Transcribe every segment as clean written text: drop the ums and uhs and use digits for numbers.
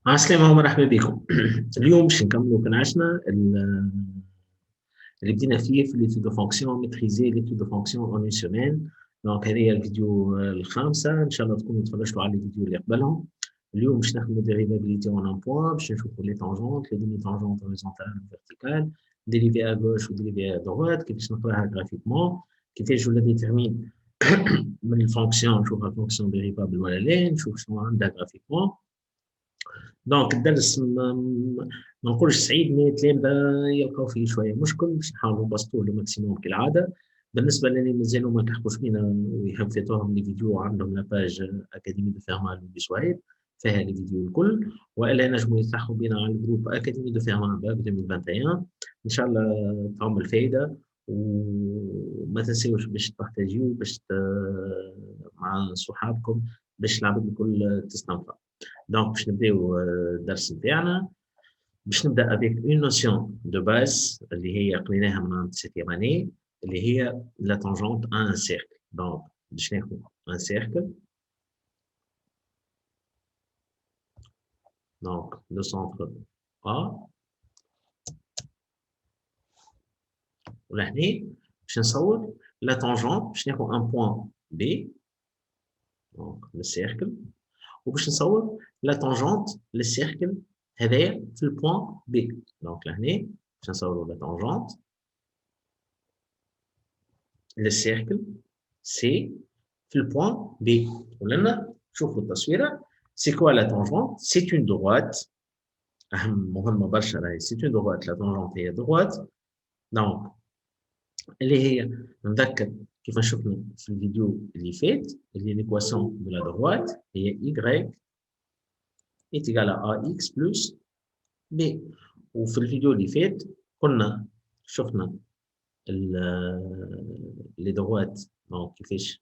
عسلامة ومرحبا بكم. اليوم باش نكملوا كنعشنا اللي بدينا فيه في ليتود دو فونكسيون ميتريزي ليتود دو فونكسيون اون اون سيمين. دونك هذه هي الفيديو الخامسة، ان شاء الله تكونوا تفرجتوا على الفيديو اللي قبلهم. اليوم باش نخدموا ديريفابيليتي اون ان بوان، باش نشوفوا لي طونجونت لي ديمي طونجونت هوريزونتال وفيرتيكال، ديريفي ا غوش وديريفي ا دوات، كيفاش نقراها جرافيكمون، كيفاش ولا ديتيرمين من الفونكسيون نشوفها فونكسيون ديريفابل ولا لا، نشوف شنو عندها جرافيكمون. دونك الدرس ما نقولش صعيب، مي التلامذة يلقاو فيه شوية مشكل، باش نحاولوا نبسطوه لو ماكسيموم كالعادة. بالنسبة للي مازالوا ما لحقوش بينا ويحب يفوتوهم لي فيديو، عندهم لاباج أكاديمي دو فيرمان بسويد فيها لي فيديو الكل، والا نجموا يلتحقوا بينا على الجروب أكاديمي دو فيرمان باك 2021. إن شاء الله تعم الفايدة. وما تنسيوش باش تبارتاجيو مع صحابكم باش العباد الكل تستمتع. دونك باش نبداو الدرس نتاعنا. باش نبدا افيك اون نوسيون دو باز اللي هي قريناها من عند سيتيام اني، اللي هي لا تانجونت ان سيركل. دونك باش ناخذ ان سيركل، دونك لو سونتر ا، ولهنا باش نصور لا تانجونت، باش ناخذ ان بوان بي دونك لو سيركل، وباش نصور لا تانجونت للسيركل هذايا في البوان بي. دونك لهنا باش نصوروا لا تانجونت للسيركل سي في البوان بي. ولنا شوفوا التصويره. سي كوا لا تونجونت؟ سي اون droite. اهم مهمه برشا راهي، سي اون droite. لا تونجونت هي droite. دونك اللي هي نذكر كيف شفنا في الفيديو اللي فات، اللي ليكواسيون دو لا droite هي y est égal à ax plus b. وفي الفيديو اللي فات كنا شفنا لي droite. دونك كيفاش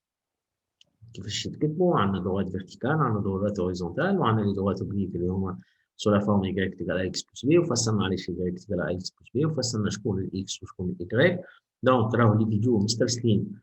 يتكتبوا، عندنا دوغات فيرتيكال، عندنا دوغات هوريزونتال، وعندنا لي دوغات اوبليك اللي هما سو لا فورم y تيكال اكس بلس بي، وفصلنا علاش y تيكال اكس بلس بي، وفصلنا شكون الاكس وشكون الاي. دونك راهو لي فيديو مسترسلين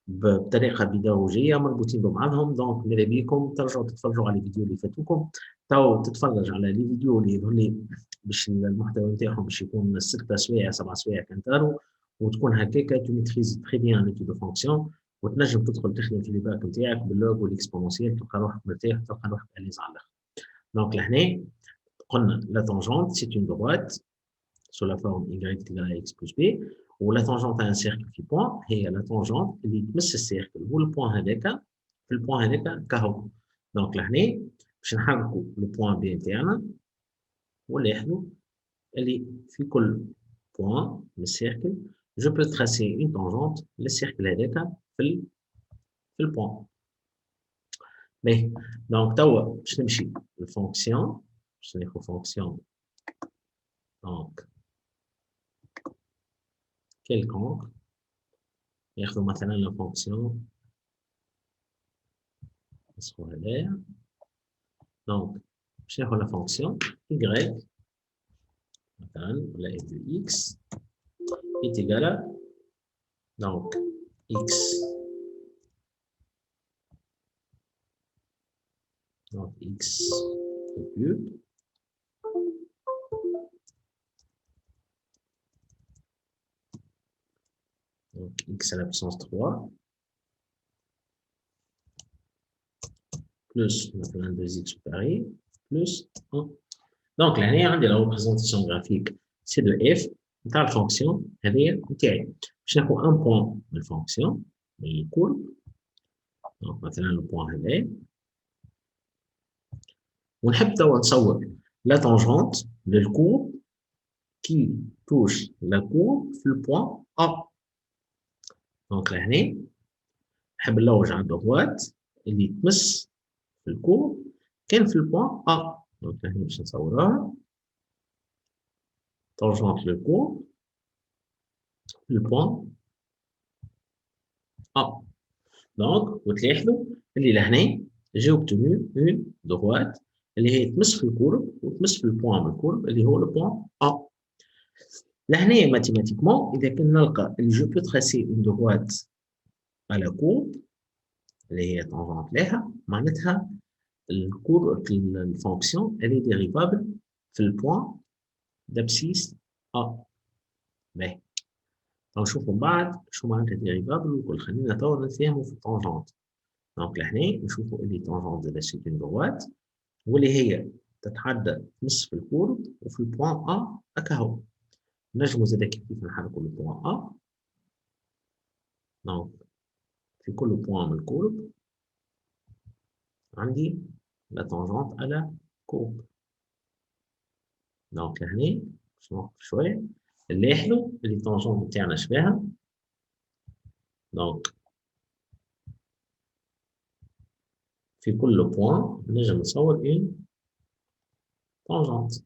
بطريقه بيداغوجيه مربوطين ببعضهم. دونك ماذا بيكم ترجعوا تتفرجوا على الفيديو اللي فاتوكم، تو تتفرج على لي فيديو اللي يظهر لي باش المحتوى نتاعهم باش يكون 6 سوايع 7 سوايع كنتارو، وتكون هكاكا تو ميتريز تري بيان ليتود دو فونكسيون، وتنجم تدخل تخدم في الباك نتاعك باللوج والاكسبونونسيال، تلقى روحك مرتاح، تلقى روحك اليز على الاخر. دونك لهنا قلنا لا تونجونت سي اون دروات سو لا فورم y تيكال اكس بلس بي، ولا تونجونت ان سيركل في بوان هي لا تونجونت اللي تمس السيركل والبوان هذاك في البوان هذاك كهو. دونك لهنا باش نحركوا لو بوان بي نتاعنا، ونلاحظوا اللي في كل بوان من السيركل جو بو تراسي اون تونجونت للسيركل هذاك في البوان. باهي دونك توا باش نمشي للفونكسيون، باش ناخذ فونكسيون دونك كيلكونك، ناخذ مثلا لا فونكسيون نسخو هذايا. دونك باش ناخذ لا فونكسيون y مثلا ولا اف دو اكس est égal à donc x donc x au cube donc x à la puissance 3 plus maintenant 2x au carré plus 1. Donc là عندي la représentation graphique c'est de f نتاع الفونكسيون هذه نتاعي. باش ناخذ ان بوان من الفونكسيون من الكورب، دونك مثلا لو بوان هذا، ونحب توا نصور لا تونجونت للكورب كي توش لا كورب في البوان ا. دونك لهنا نحب نلوج على الدروات اللي تمس في الكورب كان في البوان ا. دونك هنا باش نصورها تونجونت للكورب في البوان ا. دونك وتلاحظوا اللي لهنا جي اوبتونو اون دروات اللي هي تمس في الكورب وتمس في البوان من الكورب اللي هو البوان ا. لهنا ماتيماتيكمون اذا كنا نلقى اللي جو بو تراسي اون دروات على كورب اللي هي تونجونت لها، معناتها الفونكسيون elle est dérivable في البوان d'abscisse A. باهي. نشوفوا من بعد شو معناتها ديريفابل وكل. خلينا توا نتفاهموا في التانجونت. دونك لهنا نشوفوا اللي تانجونت زادا سي اون دروات واللي هي تتعدى نصف الكورب وفي البوان A هكا هو. نجموا زادا كيف نحركوا البوان A. دونك في كل بوان من الكورب عندي لا تانجونت على كورب. دونك لهنا باش نوقف شوية اللي حلو اللي التانجونت تاعنا شباها. دونك في كل بوان نجم نصور اون تانجونت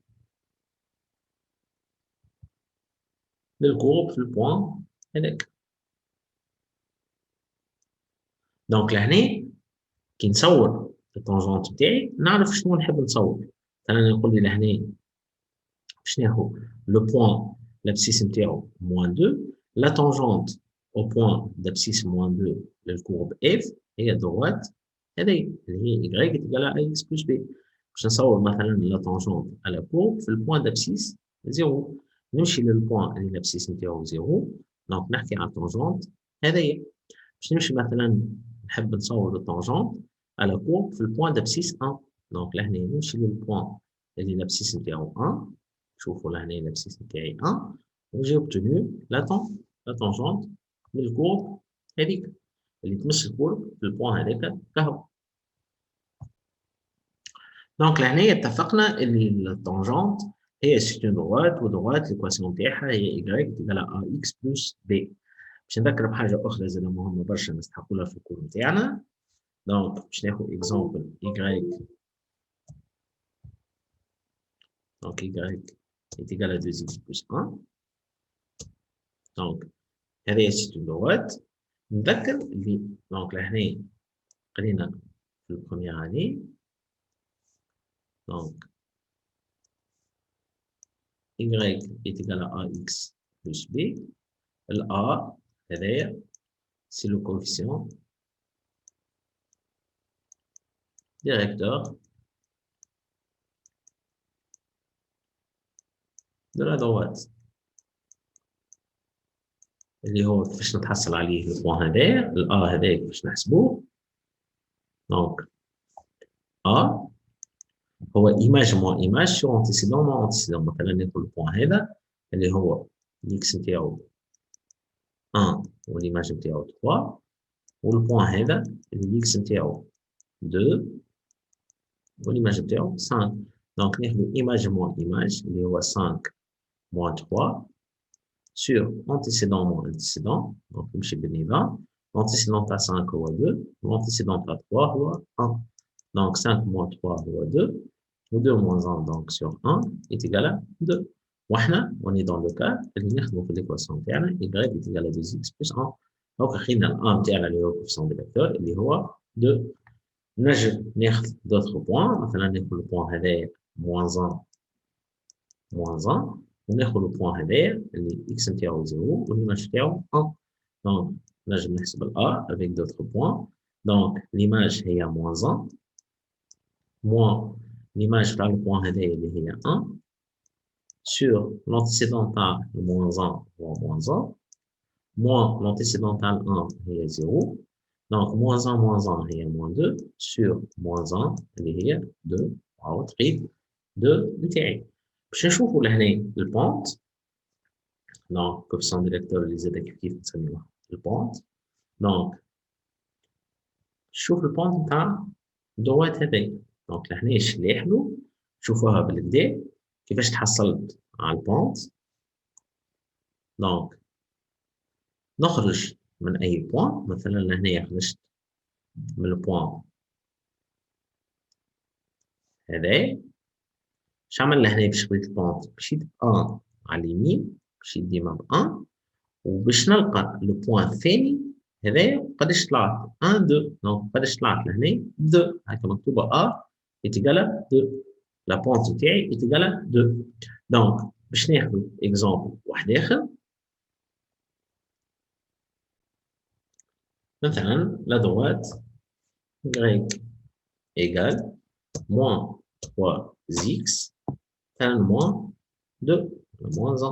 للكورب في البوان هذاك. دونك لهنا كي نصور التانجونت بتاعي نعرف شنو نحب نصور. مثلا نقول لي لهنا باش ناخذ لو بوان l'abscisse نتاعو موان 2 لا تانجونت au point d'abscisse moins 2 للكورب F هي دروات هذه اللي هي y égale à x plus b. باش نصور مثلا لا تانجونت على كورب في البوان d'abscisse 0. نمشي للبوان اللي l'abscisse نتاعو 0. دونك نحكي على التانجونت هذه. باش نمشي مثلا نحب نصور التانجونت على كورب في البوان d'abscisse 1. دونك لهنا نمشي للبوان اللي l'abscisse نتاعو 1. شوفوا لهنا l'abscisse نتاعي 1 وجي obtenu la tangente للكورب هذيك اللي تمس الكورب في البوان هذاك كهو. دونك لهنا اتفقنا اللي التانجونت هي سي اون دروات ودروات ليكواسيون تاعها هي y تيكال ا اكس بلس b. باش نذكر بحاجه اخرى زاده مهمه برشا نستحقوا لها في الكور نتاعنا. دونك باش ناخذ اكزومبل y. دونك y تيكال 2x بلس 1. دونك هذه سي اون دروات. نذكر اللي دونك لهنا خلينا في البروميير اني. دونك y est égal à ax plus b. Le a هذايا c'est le coefficient directeur de la droite اللي هو كيفاش نتحصل عليه البوان هذايا. ال a هذايا كيفاش نحسبوه. دونك a هو ايماج موان ايماج سور انتيسيدون موان انتيسيدون. مثلا ناخذ البوان هذا اللي هو الاكس نتاعو 1 والايماج نتاعو 3 والبوان هذا اللي الاكس نتاعو 2 والايماج نتاعو 5. دونك ناخذ ايماج موان ايماج اللي هو 5 موان 3 sur antécédent moins antécédent. Donc نمشي بالنظام. l'antécédent تاع 5 هو 2 l'antécédent تاع 3 هو 1. donc 5 moins 3 هو 2 و 2 moins 1 donc sur 1 est égal à 2. وحنا on est dans le cas اللي نخدموا في l'équation تاعنا y est égal à 2x plus 1. دونك خدينا ال a نتاعنا اللي هو coefficient directeur اللي هو 2. نجم ناخذ d'autres points. مثلا ناخذ البوان هذايا moins 1 moins 1 وناخذ البوان هذايا اللي اكس نتاعو 0 والايماج نتاعو 1. دونك نجم نحسب ال a avec d'autres points. دونك ليماج هي moins 1 moins ليماج تاع البوان هذايا اللي هي 1 sur l'antécédent تاع moins 1 هو moins 1 moins l'antécédent تاع 1 هي 0. دونك moins 1 هي moins 2 sur moins 1 اللي هي 2 أو تقريب 2 نتاعي. باش نشوفوا لهنا البونت. دونك كوفيسيون ديريكتور اللي زاد كيف نسميوها البونت. دونك شوف البونت نتاع الدروات هذي. دونك لهنا شليح له شوفوها بالكدا كيفاش تحصلت على البونت. دونك نخرج من اي بوان. مثلا لهنا خرجت من البوان هذا. شعمل لهنا باش خديت البونت مشيت 1 على اليمين مشيت ديما ب 1 وباش نلقى لو بوان الثاني هذايا قداش طلعت 1 2. دونك قداش طلعت لهنا 2 هكا مكتوبه ا ايتيكالا 2. لا بونت تاعي ايتيكالا 2. دونك باش ناخذ اكزومبل واحد اخر. مثلا لا droite y égale moins 3x égale moins 2, moins 1.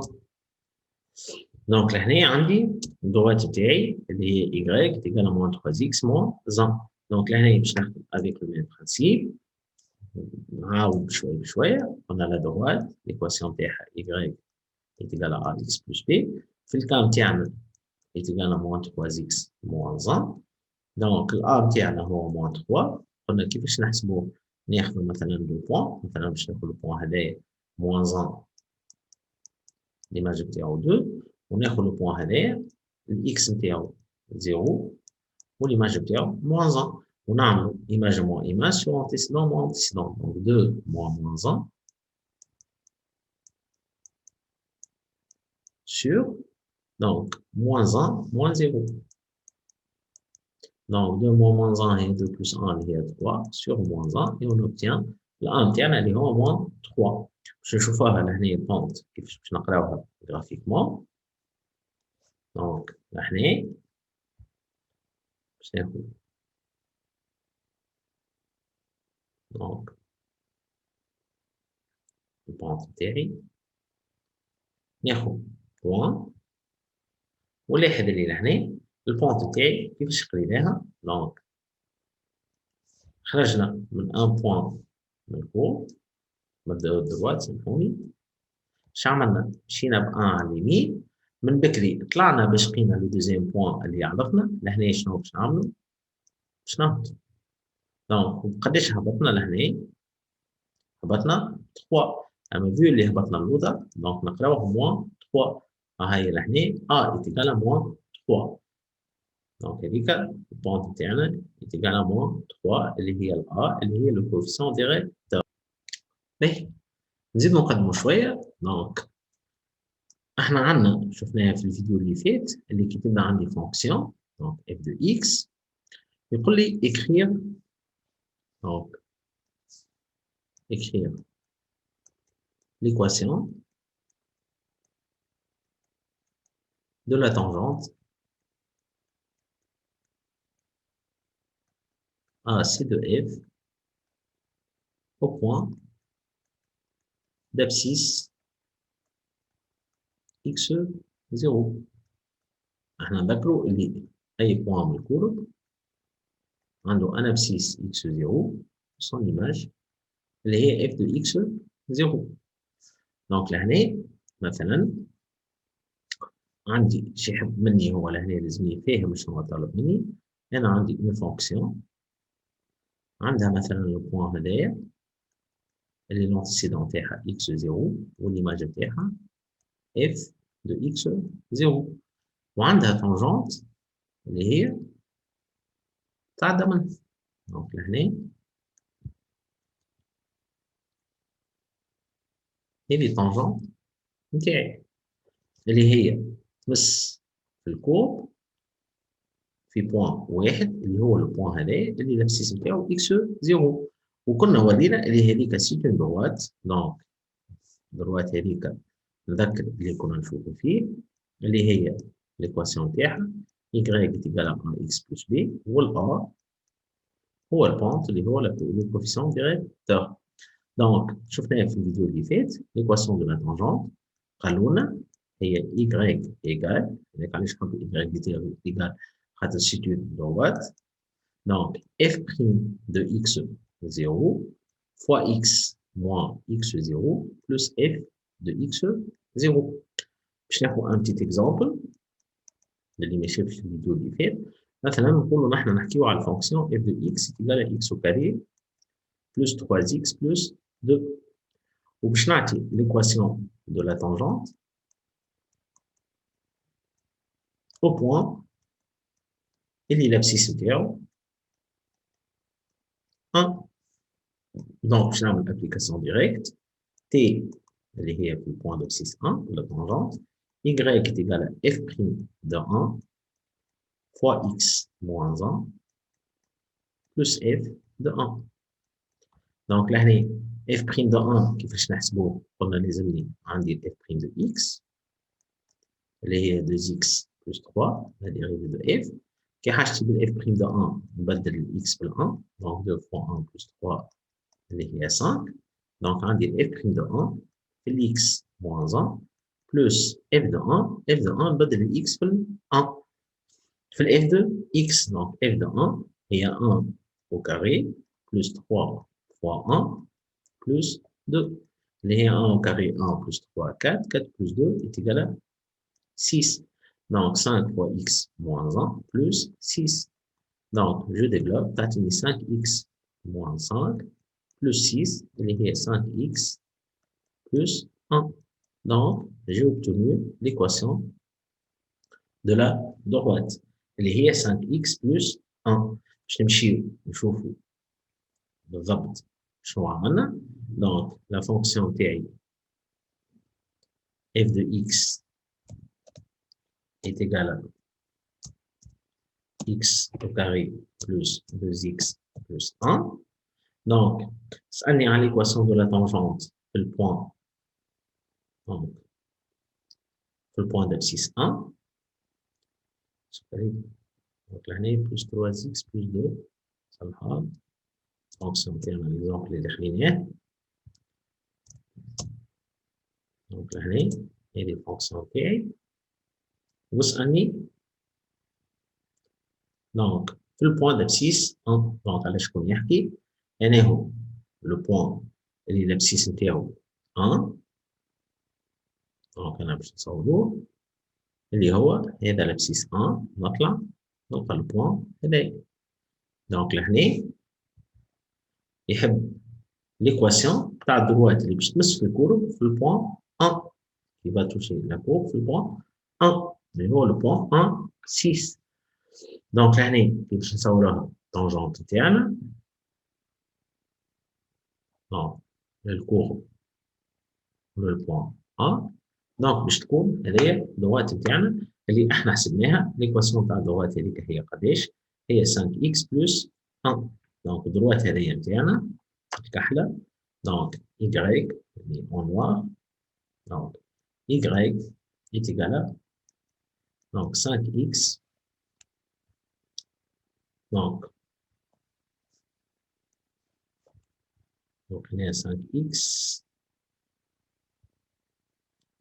Donc, là, عندي droite بتاعي اللي هي y est égale à moins 3x moins 1. Donc, là, باش نخدم avec le même principe. نعاود بشوية بشوية. On a la droite, l'équation تاعها y est égale à ax plus b. في الكام تاعنا est égal à moins 3x moins 1. Donc, الA بتاعنا هو moins 3. قلنا كيفاش نحسبوه؟ ناخذ مثلا لو بوان، مثلا باش ناخذ البوان هذايا moins 1 l'image بتاعو 2 وناخذ البوان هذايا الاكس نتاعو 0 والإيماج بتاعو moins 1 ونعملوا image moins image sur antécédent moins antécédent. Donc 2 moins 1 sur donc moins 1 moins 0. Donc 2 moins 1 et 2 plus 1 est 3 sur moins 1 et on obtient le 1 تاعنا اللي هو moins 3. باش نشوفوها لهنا بونت كيفاش باش نقراوها graphiquement. Donc لهنا باش ناخذ donc البونت تاعي ناخذ بوان ونلاحظ اللي لهنا البونت تاعي كيفاش قريناها. دونك خرجنا من ان بوان من فوق من الدروات سامحوني. اش عملنا؟ مشينا بان على اليمين من بكري طلعنا باش لقينا لو دوزيام بوان اللي عرفنا لهنا. شنو باش نعملوا؟ باش نهبطوا. دونك قداش هبطنا لهنا؟ هبطنا 3. اما فيو اللي هبطنا الاولى دونك نقراوه موان 3. هاي لهنا ا ايتيكال موان 3. دونك هذيك البونت تاعنا ايتيكال موان 3 اللي هي الA اللي هي لو كوفيسيون ديريكتور. باهي نزيد نقدموا شويه. دونك احنا عندنا شفناها في الفيديو اللي فات اللي كتبنا عندي فونكسيون دونك f de x يقول لي écrire donc écrire l'équation de la tangente AC de f au point d'abscisse x0. احنا نذكروا اللي اي بوان من الكورب عنده ان ابسيس x0 son image اللي هي f de x0. دونك لهنا مثلا عندي شي حب مني هو لهنا لازمني فاهم شنو هو طالب مني. انا عندي اون فونكسيون عندها مثلا البوان هذايا اللي لونتيسيدون تاعها x0 والايماج تاعها f de x0 وعندها تانجونت اللي هي تعدى منها. دونك لهنا هذه التانجونت نتاعي اللي هي تمس في الكوب في بوان واحد اللي هو البوان هذايا اللي الابسيس نتاعو x0 وكنا ورينا اللي هذيك سيت اون دروات. دونك الدروات هذيك نذكر اللي كنا نشوفوا فيه اللي هي ليكواسيون تاعها y ايتيكال ا x بلس b والA هو البونت اللي هو لو كوفيسيون ديريكتور. دونك شفناها في الفيديو اللي فات ليكواسيون دو لا تانجونت قالوا لنا هي y ايكال هذاك علاش حطوا y ايكال خاطر سيت اون دروات. دونك f prime de x0 fois x moins x0 plus f de x0. باش ناخذ ان بتيت اكزامبل اللي ما شافش الفيديو اللي فات. مثلا نقولوا نحن نحكيو على الفونكسيون f de x égale x au carré plus 3x plus 2 وباش نعطي l'équation de la tangente au point اللي l'abscisse نتاعو 1. دونك باش نعمل ابليكاسيون ديريكت t اللي هي في البوان d'abscisse 1 la tangente y est égal à f' de 1 fois x moins 1 plus f de 1. دونك لهنا f' de 1 كيفاش نحسبوه؟ قلنا لازمني عندي f' de x اللي هي 2x plus 3 la dérivée de f. كي حاجتي بالf' de 1 نبدل x بال 1 donc 2 fois 1 plus 3 اللي هي 5. دونك غندير f' de 1 في الx moins 1 plus f de 1. f de 1 نبدل الx في 1 في f de x. donc f de 1 هي 1 au carré plus 3 fois 1 plus 2 اللي هي 1 au carré 1 plus 3 4. 4 plus 2 est égal à 6. donc 5 fois x moins 1 plus 6. donc je développe تعطيني 5x moins 5 plus 6 اللي هي 5x plus 1. donc j'ai obtenu l'équation de la droite اللي هي 5x plus 1. باش نمشيو نشوفوا بالضبط شنو عملنا. donc la fonction تاعي f de x est égal à x au carré plus 2x plus 1. donc سألني على l'équation de la tangente في البوان. donc في البوان d'abscisse 1. donc لهنا plus 3x plus 2 صالحة fonction تاعنا l'exemple اللي خليناه. donc لهنا هذه الفونكسيون تاعي واسألني donc في البوان d'abscisse 1. donc على شكون يحكي؟ أنا هو لو بوان اللي l'abscisse نتاعو 1. donc أنا باش نصوروه اللي هو هذا l'abscisse 1. نطلع نلقى البوان هذايا. donc لهنا يحب l'équation تاع الدروات اللي باش تمس في الكورب في البوان 1 qui va toucher la courbe في البوان 1 اللي هو البوان 1 6. donc لهنا كي باش نصوروها طونجونت تاعنا donc الكورب والبوان 1. donc باش تكون هذيا الدروات نتاعنا اللي احنا حسبناها. l'équation تاع الدروات هذيك هي قداش؟ هي 5x plus 1. donc الدروات هذيا نتاعنا الكحلة donc y يعني en noir donc y est égal à donc 5x donc on est à 5x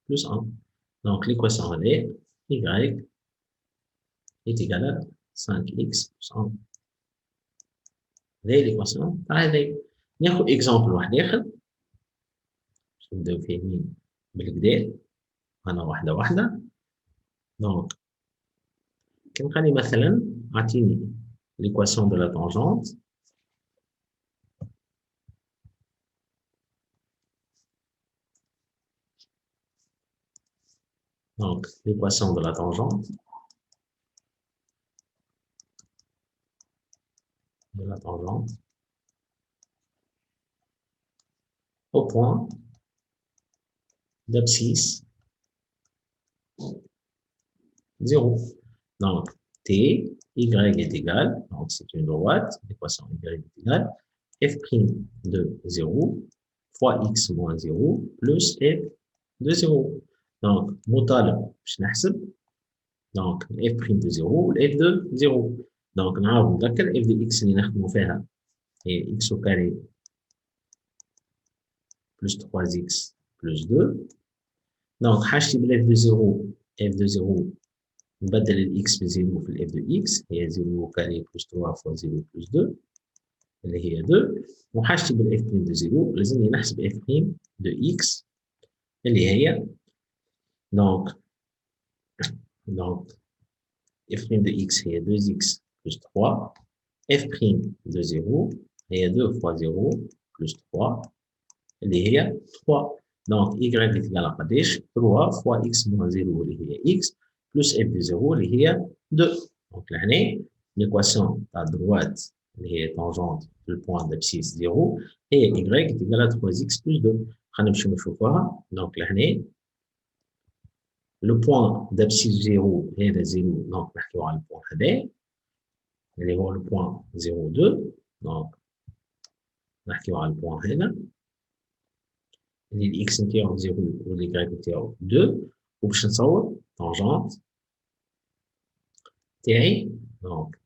plus 1. donc l'équation est y est égal à 5x plus 1. هذه l'équation تاع هذه. ناخذ exemple واحد آخر باش نبداو فاهمين بالكدا أنا واحدة واحدة. donc كنخلي مثلا أعطيني l'équation de la tangente donc l'équation de la tangente au point d'abscisse 0. donc t y est égal, donc c'est une droite, l'équation y est égale f' de 0 fois x moins 0 plus f de 0. donc مطالب باش نحسب donc f' de 0 و f de 0. donc نعاود نذكر f de x اللي نخدموا فيها هي x au carré plus 3x plus 2. donc حاجتي بال f de 0 f de 0 نبدل الاكس بزيرو في الاف دو اكس هي 0 كاري بلس 3 فوا 0 بلس 2 اللي هي 2. وحاجتي بالاف بريم دو 0 لازمني نحسب اف بريم دو اكس اللي هي دونك اف بريم دو اكس هي 2 اكس بلس 3 اف بريم دو 0 هي 2 فوا 0 بلس 3 اللي هي 3. donc y est égal à قداش 3 فوا x moins 0 اللي هي x plus f de 0 اللي هي 2. donc لهنا l'équation تاع الدروات اللي هي tangente في البوان d'abscisse 0 هي y est égal à 3x plus 2. خلينا نمشيو نشوفوها. donc لهنا le point d'abscisse 0 هذا 0 donc نحكيو على البوان هذا اللي هو le point 0 2. donc نحكيو على البوان هذا اللي الاكس نتاعو 0 والواي نتاعو 2. وباش نصور طونجونت تاعي دونك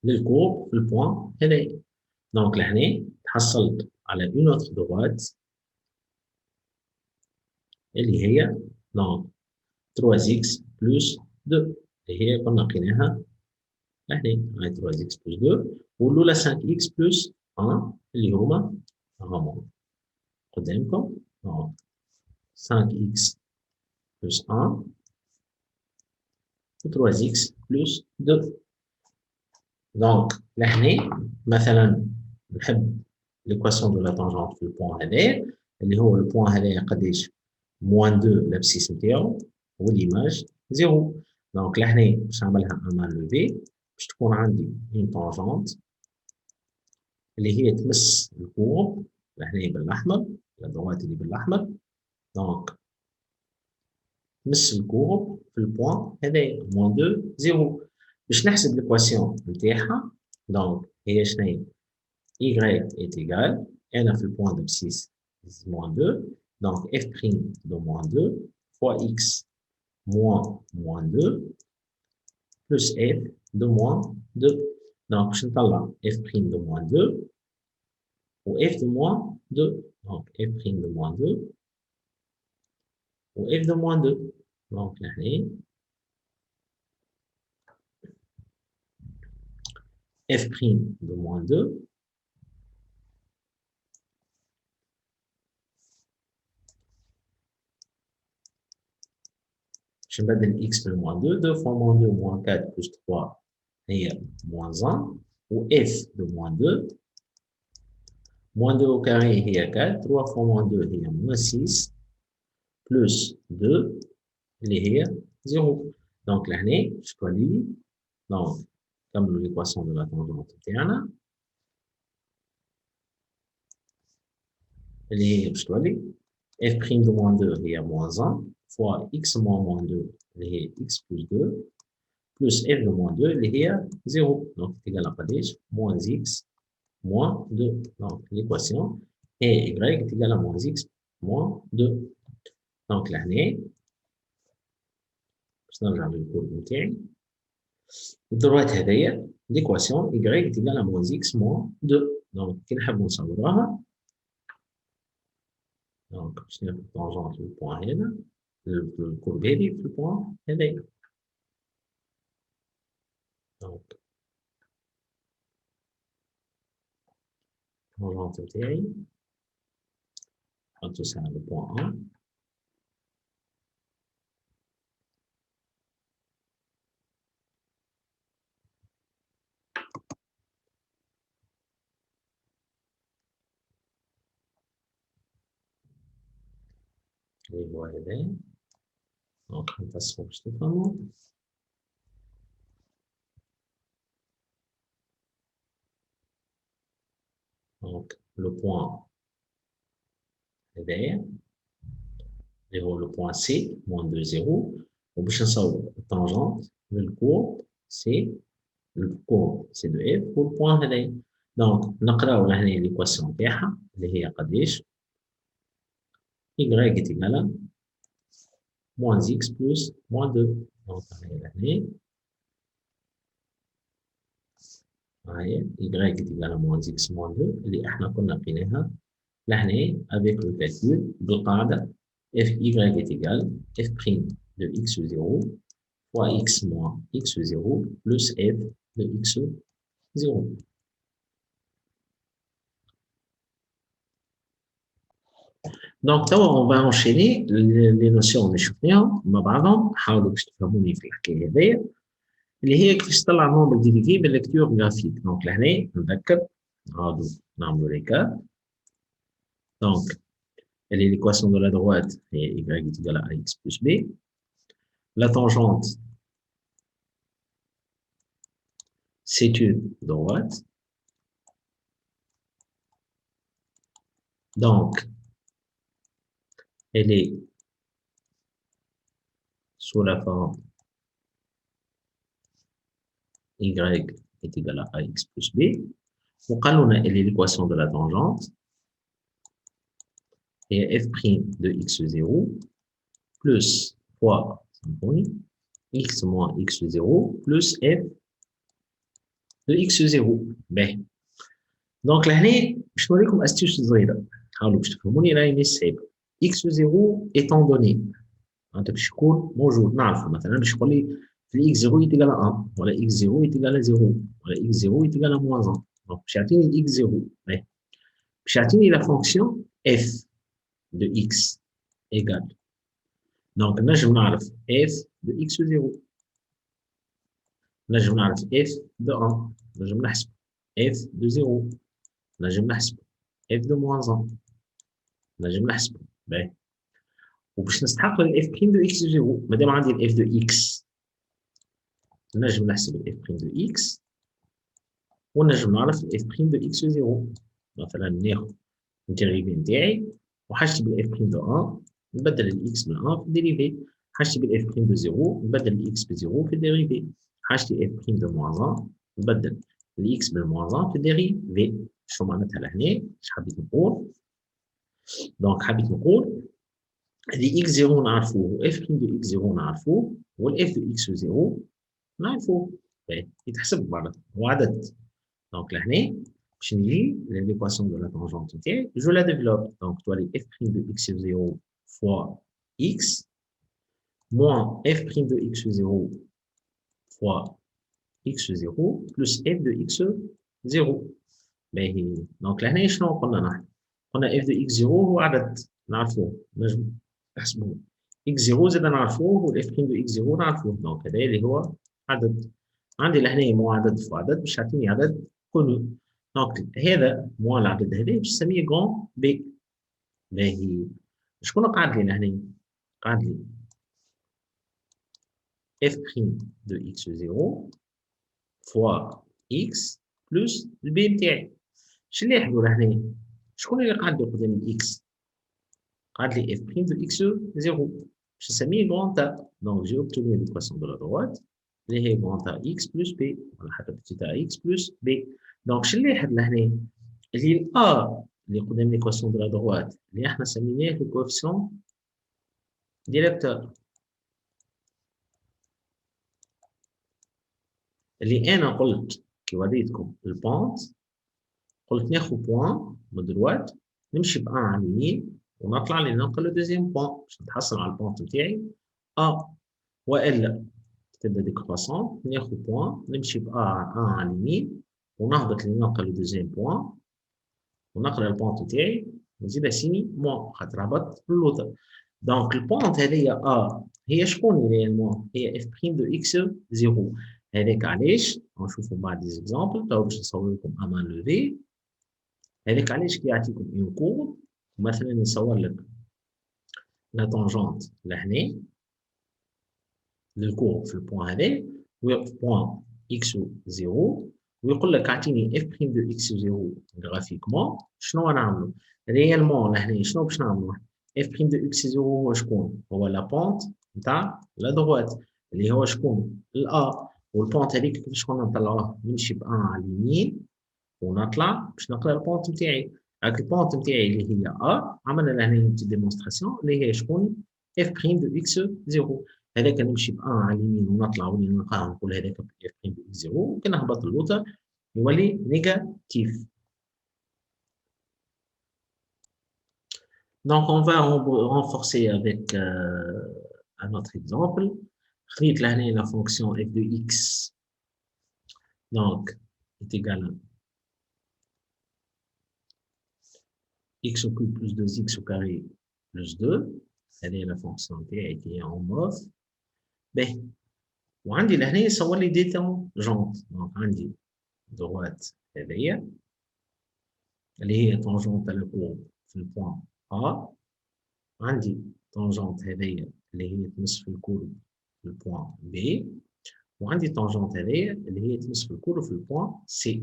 للكورب في البوان هذايا. دونك لهنا تحصلت على une autre droite اللي هي donc 3x plus 2 اللي هي كنا لقيناها لهنا هاي 3x plus 2 والأولى 5x plus 1 اللي هما قدامكم 5x plus 1 و 3x plus 2 دونك لهنا مثلا نحب l'équation de la tangente في البوان هذايا اللي هو البوان هذايا قداش موان 2 l'abscisse نتاعو والإيماج 0 دونك لهنا باش نعملها ان مان لوفي باش تكون عندي اون طونجونت اللي هي تمس الكورب لهنا بالاحمر الادوات اللي بالاحمر دونك تمس الكورب في البوان هذايا موان 2 0 باش نحسب ليكواسيون نتاعها دونك هي شناهي y est égal انا في البوان d'abscisse moins 2 donc f' de moins 2 fois x moins 2 plus f de moins 2 donc باش نطلع f' de moins 2 و f de moins 2 donc f' de moins 2 و f de moins 2 donc لهنا f' de moins 2 je نبدل x في moins 2 2 fois moins 2 moins 4 plus 3 هي moins 1 و f de moins 2 moins 2 au carré هي 4 3 fois moins 2 هي moins 6 plus 2 اللي هي 0 donc لهنا شكون لي donc نكملوا l'équation de la tangente نتاعنا اللي هي باش تولي f' de moins 2 هي moins 1 fois x moins 2 اللي هي x plus 2 plus f de moins 2 اللي هي 0 donc égal à قداش moins x moins 2 donc l'équation est y est égal à moins x moins 2 donc لهنا باش نرجع للكود نتاعي الدروات هذيا l'équation y est égal à moins x moins 2 donc كي نحبوا نصوروها donc باش ناخد طونجونت للبوان هذا الكورب هذي في البوان هذايا donc طونجونت نتاعي نحطو سا على البوان 1 اللي هو هذايا donc نفسخو باش تفهمو donc le point هذايا اللي هو le point C moins 2 0 وباش نصور التانجونت للكورب C الكورب C de F والبوان هذايا donc نقراو لهنا ليكواسيون تاعها اللي هي قداش y est égal à moins x plus moins 2 donc هاي لهنا هاي y est égal à moins x moins 2 اللي احنا كنا لقيناها لهنا avec le calcul بالقاعدة f y est égal f' de x0 fois x moins x0 plus f de x0 دونك توا اون فا انشيني لي نوسيون اللي شفناهم مع بعضهم حاولوا باش تفهموني في الحكايه هذيا اللي هي كيفاش تطلع نورمال ديريفي بالليكتور غرافيك دونك لهنا نذكر نعاودو نعملو ريكاب دونك اللي ليكواسيون دو لا دروات هي y est égal à x plus b la tangente c'est une droite donc elle est sous la forme y est égal à ax plus b. وقالوا لنا اللي l'équation de la tangente est f' de x0 plus fois x moins x0 plus f de x0. Ben. Donc là, باش نوريكم astuce صغيرة حاولوا باش تفهموني راهي مش صعيبة. x0 étant donné انت باش يكون موجود نعرفه مثلا باش يقول لي في x0 يتقال 1 ولا x0 يتقال 0 ولا x0 يتقال موان 1 دونك باش يعطيني x0 باش يعطيني لا فونكسيون f de x égale دونك نجم نعرف f de x0 نجم نعرف f de 1 نجم نحسب f de 0 نجم نحسب f de moins 1 نجم نحسب باهي وباش نستحق الاف بريم دو اكس 0 مادام عندي الاف دو اكس نجم نحسب الاف بريم دو اكس ونجم نعرف الاف بريم دو اكس 0 مثلا ناخذ الديريفي نتاعي وحاجتي بالاف بريم دو 1 نبدل الاكس بال 1 في الديريفي حاجتي بالاف بريم دو 0 نبدل الاكس ب 0 في الديريفي حاجتي اف بريم دو موان 1 نبدل الاكس بالموان 1 في الديريفي شنو معناتها لهنا اش حبيت نقول دونك حبيت نقول هذه اكس 0 نعرفوه اف بريم دو اكس 0 نعرفوه والاف دو اكس 0 نعرفوه يتحسب بعض هو عدد دونك لهنا باش نجي ليكواسيون دو لا تونجونت نتاعي جو لا ديفلوب دونك تولي اف بريم دو اكس 0 فوا اكس موان اف بريم دو اكس 0 فوا اكس 0 بلس اف دو اكس 0 باهي دونك لهنا شنو قلنا نحن قلنا اف دو اكس 0 هو عدد نعرفوه نجم نحسبوه اكس 0 زاد نعرفوه والاف بريم دو اكس 0 نعرفوه دونك هذا اللي هو عدد عندي لهنا مو عدد في عدد باش يعطيني عدد كونو دونك هذا مو العدد هذا باش نسميه غون بي باهي شكون قاعد لي لهنا قاعد لي اف بريم دو اكس 0 فوا اكس بلس البي نتاعي شنو اللي يحدو لهنا شكون اللي قاعد لي قدام الاكس قاعد لي اف بريم دو اكس 0 باش نسميه غونتا دونك جي اوبتوني ليكواسيون دو لا droite اللي هي غونتا اكس بلس بي ولا حتى بتيتا اكس بلس بي دونك شنو اللي يحد لهنا اللي الار اللي قدام ليكواسيون دو لا droite اللي احنا سميناه لو كوفيسيون ديريكتور اللي انا قلت كي وريتكم البونت قلت ناخذ بوان من دروات نمشي ب 1 على اليمين ونطلع لننقل لو دوزيام بوان باش نتحصل على البونت نتاعي والا تبدا ديكروسون ناخذ بوان نمشي ب 1 على اليمين ونهبط لننقل لو دوزيام بوان ونقرا البونت نتاعي نزيد اسيني موان خاطر هبط اللوطه دونك البونت هذيا هي شكون ريالمون هي اف بريم دو اكس 0 هذاك علاش نشوفوا بعض دي زيكزامبل تو باش نصور لكم امان لوفي هذاك علاش كي يعطيكم اون كور مثلا يصور لك لا طونجونت لهنا للكور في البوان هذا ويوقف بوان اكس 0 ويقول لك اعطيني اف بريم دو اكس 0 غرافيكمون شنو نعملوا ريالمون لهنا شنو باش نعملوا اف بريم دو اكس 0 هو شكون هو لا بونت نتاع لا دروات اللي هو شكون والبونت هذيك كيفاش كنا نطلعوه نمشي ب 1 على اليمين ونطلع باش نقرا البونت نتاعي هاك البونت نتاعي اللي هي عملنا لهنا ديمونستراسيون اللي هي شكون اف بريم دو اكس 0 هذاك نمشي ب 1 على اليمين ونطلع ولي نلقاه نقول هذاك اف بريم دو اكس 0 وكي نهبط اللوطه يولي نيجاتيف. Donc on va renforcer avec un autre exemple. خديت لهنا la fonction f de x donc est égal à x au cube plus 2x au carré plus 2 هذه la fonction نتاعي qui est en mauve باهي وعندي لهنا يصور لي دي تونجونت دونك عندي droite هذيا اللي هي طونجونت على الكور في البوان A عندي طونجونت هذيا اللي هي تمس في الكور في البوان B وعندي طونجونت هذيا اللي هي تمس في الكور في البوان C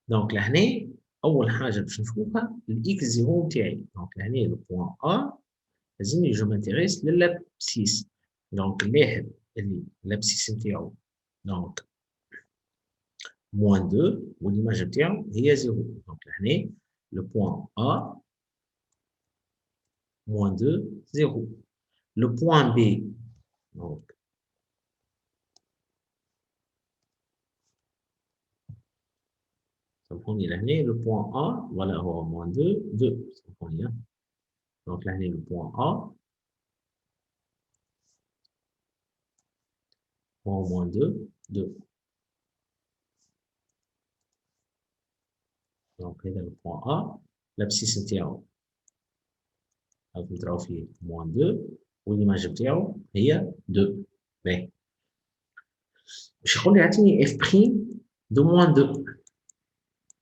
دونك لهنا اول حاجه باش نشوفها الاكس 0 نتاعي دونك لهنا لو بوان A لازمني جو مانتيريس للابسيس دونك اللاحظ اللي الابسيس نتاعو دونك موان 2 والايماج نتاعو هي 0 دونك لهنا لو بوان A moins 2 0 le point B donc سامحوني لهنا le point A voilà هو moins 2 سامحوني donc لهنا le point A هو moins 2 donc هذا le point A l'abscisse نتاعو هاك نتراو فيه moins 2 والإيماج نتاعو هي 2 باهي باش يقول لي اعطيني f prime de moins 2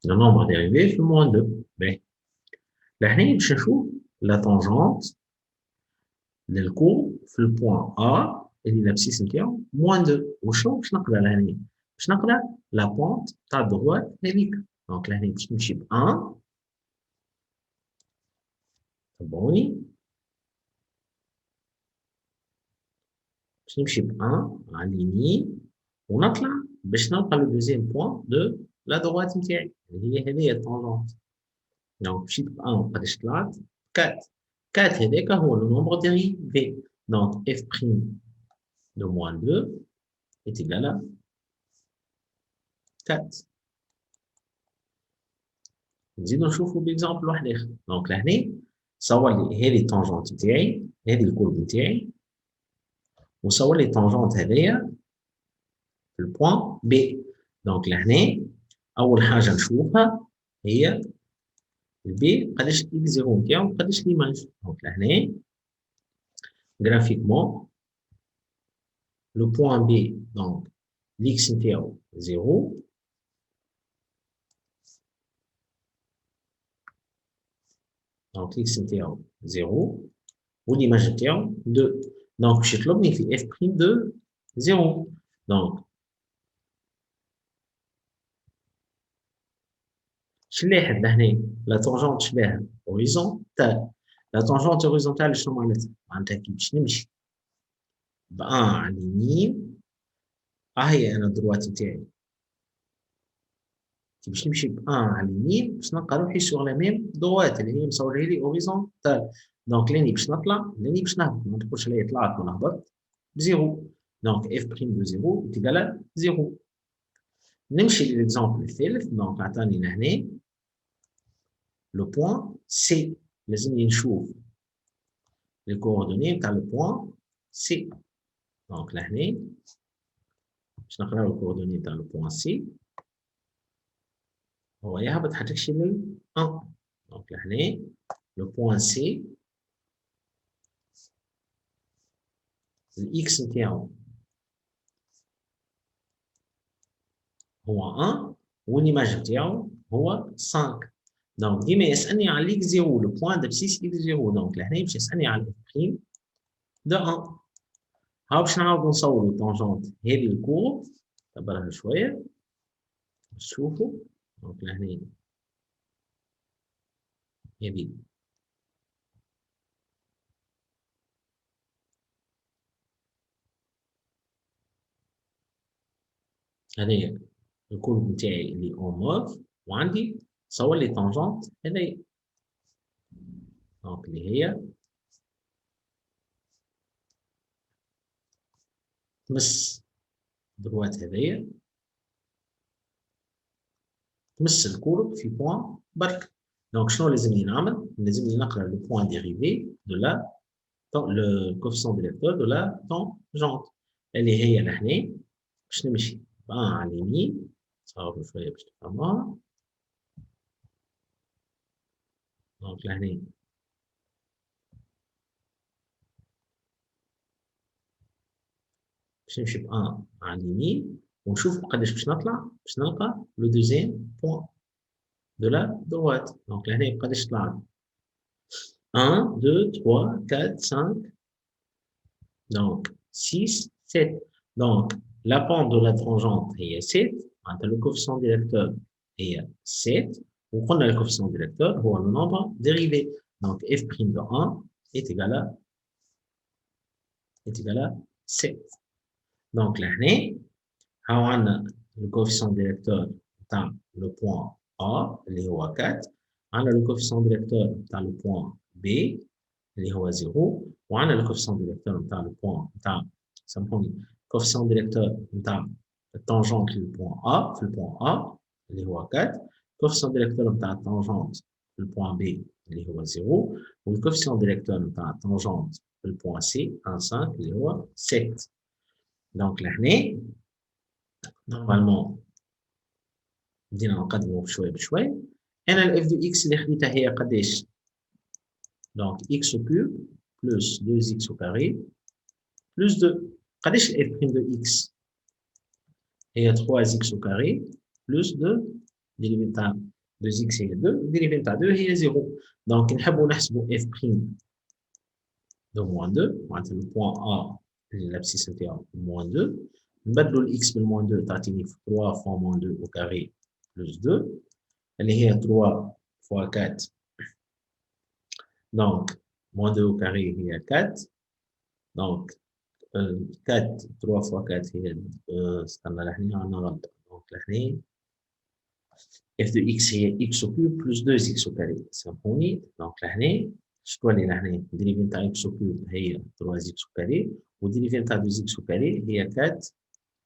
le nombre dérivé في moins 2 باهي لهنا باش نشوف لا tangente للكور في البوان A اللي الابسيس نتاعو moins 2 وشنو باش نقرا لهنا باش نقرا لا بونت تاع الدروات هذيك دونك لهنا باش نمشي ب 1 تبعوني باش نمشي ب 1 على اليمين ونطلع باش نلقى لو دوزيام بوان دو لا دروات نتاعي اللي هي هذه التونجونت دونك مشيت ب 1 وقداش طلعت 4 4 هذاك هو لو نومبر ديريفي دونك f prime de moins 2 est égal à 4 نزيدو نشوفو بإكزامبل واحد آخر دونك لهنا صور لي هذه التونجونت نتاعي هذه الكورب نتاعي وصور لي التونجونت هذايا في البوان بي دونك لهنا أول حاجة نشوفها هي البي قداش إكس زيرو نتاعو قداش ليماج دونك لهنا graphiquement le point B donc l'X نتاعو 0 donc l'X نتاعو 0 والإيماج نتاعو 2 donc باش يطلبني في f prime de 0 donc شلاحظ لهنا لا تونجونت شباها هوريزونتال لا تونجونت هوريزونتال شنو معناتها؟ معناتها كي باش نمشي ب 1 على اليمين هي انا الدروات نتاعي كي باش نمشي ب 1 على اليمين باش نلقى روحي سوغ لا ميم دروات اللي هي مصورها لي هوريزونتال دونك لاني باش نطلع لاني باش نهبط ما تقولش لي طلعت ونهبط بزيرو دونك اف بريم دو زيرو تيكالا زيرو نمشي للإكزامبل الثالث دونك عطاني لهنا لو بوان سي لازمني نشوف لي كوردوني نتاع لو بوان سي دونك لهنا باش نقراو الكوردوني نتاع لو بوان سي هو يهبط حتى يمشي لل 1 دونك لهنا لو بوان سي الاكس نتاعو هو 1 والإيماج نتاعو هو 5 دونك ديما يسألني على ليك 0 لو بوان دابسيس اكس 0 دونك لهنا باش يسألني على البريم دو 1 ها باش نعاودو نصورو طونجونت هذه الكورب كبرها شوية نشوفو دونك لهنا هذه هذايا الكورب نتاعي اللي اون موف وعندي صور لي طونجونت هذايا دونك اللي هي تمس الدروات هذايا تمس الكورب في بوان برك دونك شنو لازمني نعمل؟ لازمني نقرا لو بوان ديريفي دو لا لو كوفيسيون ديريكتور دو لا طونجونت اللي هي لهنا باش نمشي 1 على اليمين صعب شوية باش تفهموها دونك لهنا باش نمشي ب 1 على اليمين ونشوف قداش باش نطلع باش نلقى لو دوزيام بوان دو لا دروات دونك لهنا قداش طلعت 1 2 3 4 5 donc 6 7 donc la pente de la tangente هي 7 معناتها le coefficient directeur هي 7 وقلنا le coefficient directeur هو le nombre dérivé donc f' de 1 est égal à 7 donc لهنا هاو عندنا le coefficient directeur نتاع le point A اللي هو 4 عندنا le coefficient directeur نتاع le point B اللي هو 0 وعندنا le coefficient directeur نتاع le point نتاع سامحوني coefficient directeur نتاع التانجونت للبوان A في البوان A اللي هو 4 coefficient directeur نتاع التانجنت في البوان B اللي هو 0 والcoefficient directeur نتاع التانجنت في البوان C 1,5 اللي هو 7. دونك لهنا نورمالمون بدينا نقدمو بشوي بشوي. انا الاف دو اكس اللي خديتها هي قداش؟ دونك اكس او كيوب بلس 2 اكس او كاري بلس 2. قداش الاف بريم دو اكس؟ هي 3 اكس او كاري بلس 2 ديريفي نتاع 2 اكس هي 2 ديريفي نتاع 2 هي 0. دونك نحبو نحسبو اف بريم دو موان 2 معناتها البوان ا اللي الابسيس نتاعو موان 2 نبدلو الاكس بالموان 2 تعطيني 3 فوا موان 2 او كاري بلس 2 اللي هي 3 فوا 4. دونك موان 2 au carré هي 4. دونك 4 3 فوا 4 هي استنى لهنا عندنا غلطة. دونك لهنا اف دو اكس هي اكس او كيوب بلس 2 اكس او كاري سامحوني. دونك لهنا شكون اللي لهنا؟ الديريفي نتاع اكس او كيوب هي 3 اكس او كاري والديريفي نتاع 2 اكس او كاري هي 4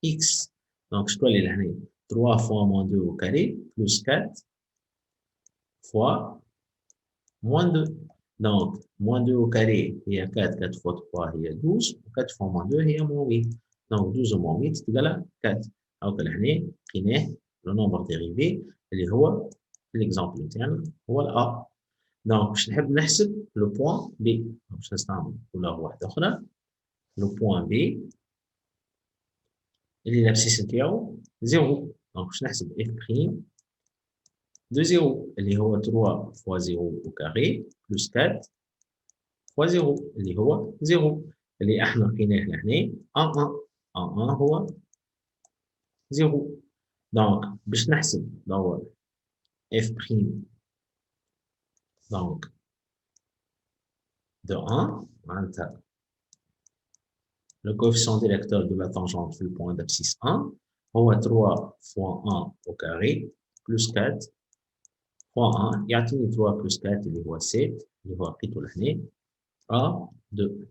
اكس. دونك شكون اللي لهنا؟ 3 فوا موان 2 au carré بلس 4 فوا موان 2. Donc, moins 2 au carré, il y a 4, 4 fois 3, il y a 12, 4 fois moins 2, il y a moins 8. Donc, 12 moins 8, c'est égal à 4. Alors que là, on a le nombre dérivé, اللي هو l'exemple interne, هو A. Donc, باش نحب نحسب le point B. باش نستعمل couleur واحدة أخرى. Le point B, اللي l'abscisse نتاعو 0. Donc, باش نحسب F' de 0, اللي هو 3 fois 0 au carré, plus 4 fois 0 اللي هو 0 اللي احنا لقيناه لهنا 1 هو 0. دونك باش نحسب دور اف بريم دونك de 1 معناتها le coefficient directeur de la tangente في البوان d'abscisse 1 هو 3 fois 1 au carré plus 4 fois 1 يعطيني 3 plus 4 اللي هو 7 اللي هو لقيته لهنا A 2.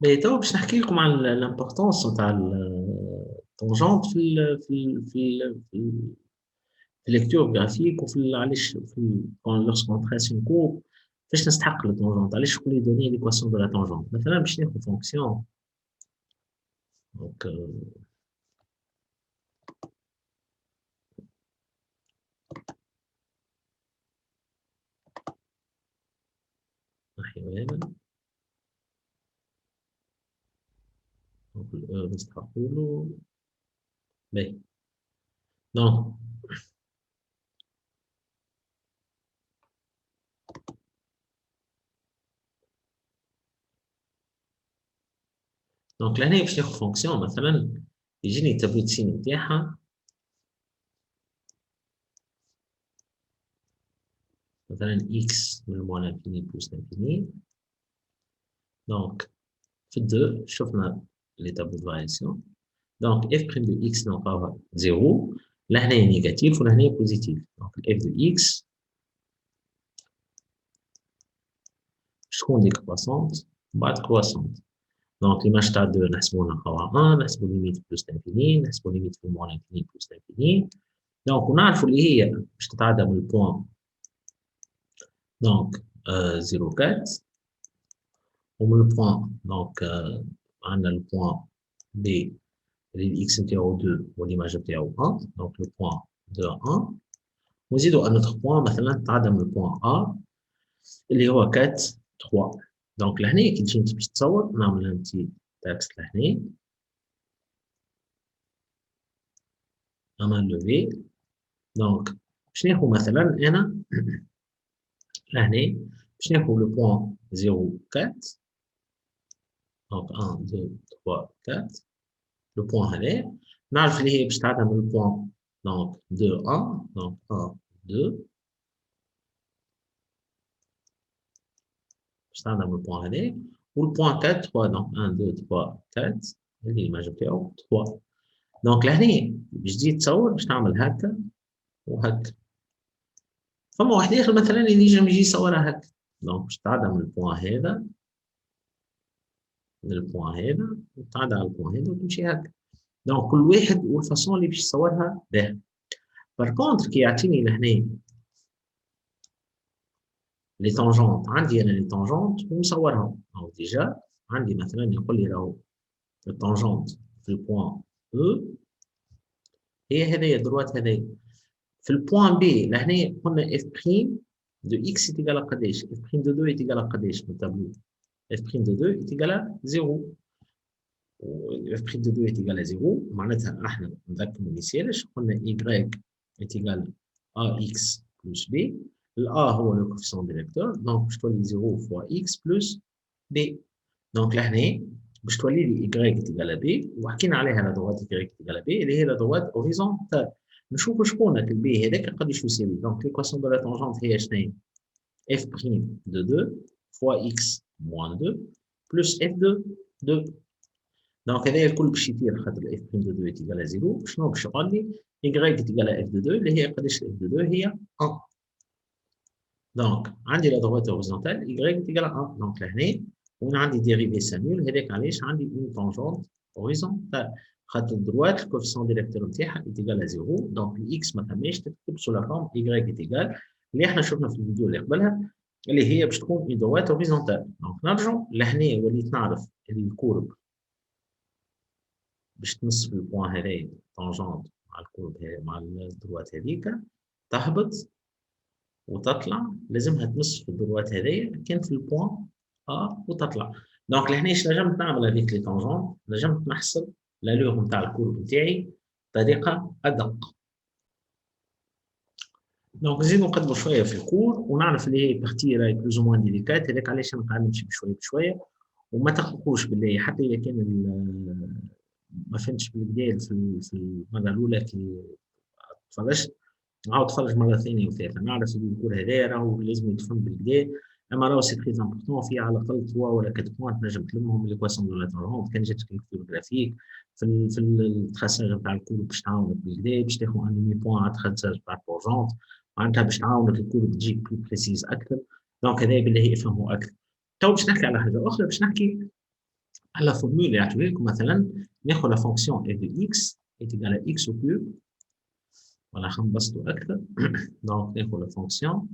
Mais توا باش نحكي لكم عن l'importance نتاع التونجونت في lecture graphique وفي علاش lorsqu'on trace une courbe فاش نستحق التونجونت علاش شكون اللي يدوني l'équation de la tangente مثلا باش ناخذ فونكسيون دونك نحيو هذا دونك نستحقوا له باهي دونك دونك لهنا باش ناخذ فونكسيون مثلا يجيني تابلو سين نتاعها مثلا x من moins l'infini plus l'infini. Donc في 2 شفنا les tableaux de variation. Donc f' de x نلقاوها 0 لهنا نيجاتيف ولهنا بوزيتيف. Donc f de x شكون décroissante بعد croissante. Donc l'image تاع 2 نحسبو نلقاوها 1 نحسبو ليميت بلس l'infini نحسبو ليميت في moins l'infini plus l'infini. Donc ونعرفو اللي هي باش تتعدى من البوان donc 0,4 ومن البوان donc عندنا البوان B اللي الاكس نتاعو 2 والإيماج نتاعو 1 donc le point de 1 ونزيدو ان autre point مثلا تعدى من البوان A اللي هو 4 3. donc لهنا كي تجي انت باش تصور نعمل انت تكست لهنا امان لوفي. donc باش ناخذ مثلا انا لهنا باش ناخذ لو بوان 0 4 donc 1 2 3 4 le point هذا نعرف اللي هي باش تعدى من البوان donc 2 1 donc 1 2 باش تعدى من البوان هذا والبوان 4 3 donc 1 2 3 4 اللي الإيماج نتاعو 3. donc لهنا باش تجي تصور باش تعمل هكا وهكا. فما واحد آخر مثلا اللي يجي يصورها هكا donc باش تعدى من البوان هذا من البوان هذا وتعدى على البوان هذا وتمشي هكا. دونك كل واحد والفاصون اللي باش يصورها بها. بار كونتر كي يعطيني لهنا لي طونجونت، عندي انا لي طونجونت ومصورهم. دونك ديجا عندي مثلا يقول لي راهو الطونجونت في البوان او هي هذايا دروات هذايا. في البوان بي لهنا قلنا اف بريم دو اكس ايتيكال قداش؟ اف بريم دو 2 ايتيكال قداش في التابلو؟ اف بريم دو 2 ايتيكال 0. اف بريم دو 2 ايتيكال 0 معناتها احنا نذكروا ما يصيرش، قلنا y ايتيكال ax بلس b. الA هو لو كوفيسيون ديريكتور، دونك باش تولي 0 فوا x بلس b. دونك لهنا باش تولي لي y ايتيكال b، وحكينا عليها لا دوات y ايتيكال b اللي هي لا دوات اوريزونتال. نشوفوا شكون البي هذاك قداش يساوي. دونك ليكواسيون دو لا تونجونت هي شنو؟ f prime de 2 fois x moins 2 plus f de 2. دونك هذايا الكل باش يطير خاطر اف بريم دو 2 ايتيكال 0. شنو باش يقول لي؟ y ايتيكال اف دو 2 اللي هي قداش اف دو 2 هي 1. دونك عندي لا دوات هوريزونتال y ايتيكال 1. دونك لهنا وين عندي ديريفي سانول هذاك علاش عندي اون طونجونت هوريزونتال خاطر الدروات الكوفيسيون ديريكتور نتاعها ايتيكال 0. دونك الاكس ما ثماش تكتب سو لا فورم y ايتيكال اللي احنا شفنا في الفيديو اللي قبلها اللي هي باش تكون اون دوات هوريزونتال. دونك نرجعوا لهنا وليت نعرف اللي الكورب باش تمس في البوان هذايا طونجونت مع الكورب مع الدروات هذيك تهبط وتطلع، لازمها تمس في الدروات هذايا كان في البوان وتطلع. دونك لهنا اش نجمت نعمل هذيك لي طونجونت؟ نجمت نحسب لالور نتاع الكورب نتاعي بطريقه ادق. دونك نزيدو نقدمو شويه في الكور ونعرف اللي هي بارتي راهي بلوز او موان ديليكات، هذاك علاش نقعد نمشي بشويه بشويه. وما تقلقوش بالله حتى اذا كان ما فهمتش بالكدا في المره الاولى كي تفرجت نعاود تفرج مره ثانيه وثالثه، نعرف اللي الكور هذايا راهو لازم يتفهم بالكدا. اما راهو سي تري امبورتون فيه على الاقل 3 ولا 4 بوان تنجم تلمهم ليكواسيون دو لا تورونت كان جاتك الجرافيك في التراساج نتاع الكور باش تعاونك بالكدا باش تاخذ ان ديمي بوان على التراساج نتاع البروجونت معناتها باش تعاونك الكور تجيك بلو بريسيز اكثر. دونك هذا بالله يفهموا اكثر. تو باش نحكي على حاجه اخرى، باش نحكي على فورمول اللي عطيت لكم. مثلا ناخذ لا فونكسيون اف دو اكس ايتيكال اكس او كيوب. ولا خلينا نبسطوا اكثر. دونك ناخذ لا فونكسيون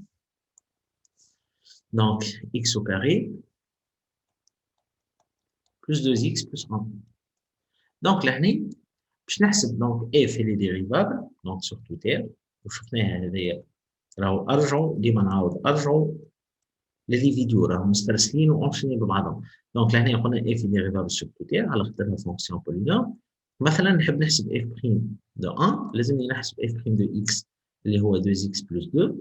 donc x au carré plus 2x plus 1. donc لهنا باش نحسب دونك f اللي ديريفابل دونك سور توتير وشفناها هذايا. راهو ارجعوا ديما نعاود ارجعوا للي فيديو راهم مسترسلين وانشيني ببعضهم. دونك لهنا قلنا f ديريفابل سور توتير على خاطرها فونكسيون بولينوم. مثلا نحب نحسب f بريم دو 1 لازمني نحسب f بريم دو x اللي هو 2x plus 2.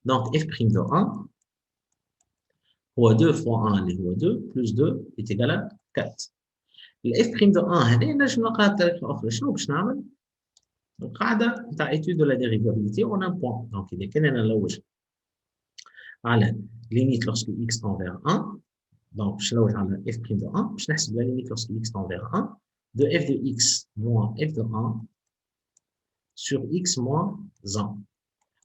دونك f بريم دو 1 هو 2 فوا 1 اللي هو 2 بلس 2 ايتيكال 4. الاف بريم دو 1 هذه نجم نلقاها بطريقه اخرى. شنو باش نعمل؟ القاعده نتاع ايتود دو لا ديريفابيليتي اون ان بوان. دونك اذا كان انا نلوج على ليميت لوغسكو اكس تنفير 1 دونك باش نلوج على اف بريم دو 1 باش نحسب لا ليميت لوغسكو اكس تنفير 1 دو اف دو اكس موان اف دو 1 سور اكس موان 1.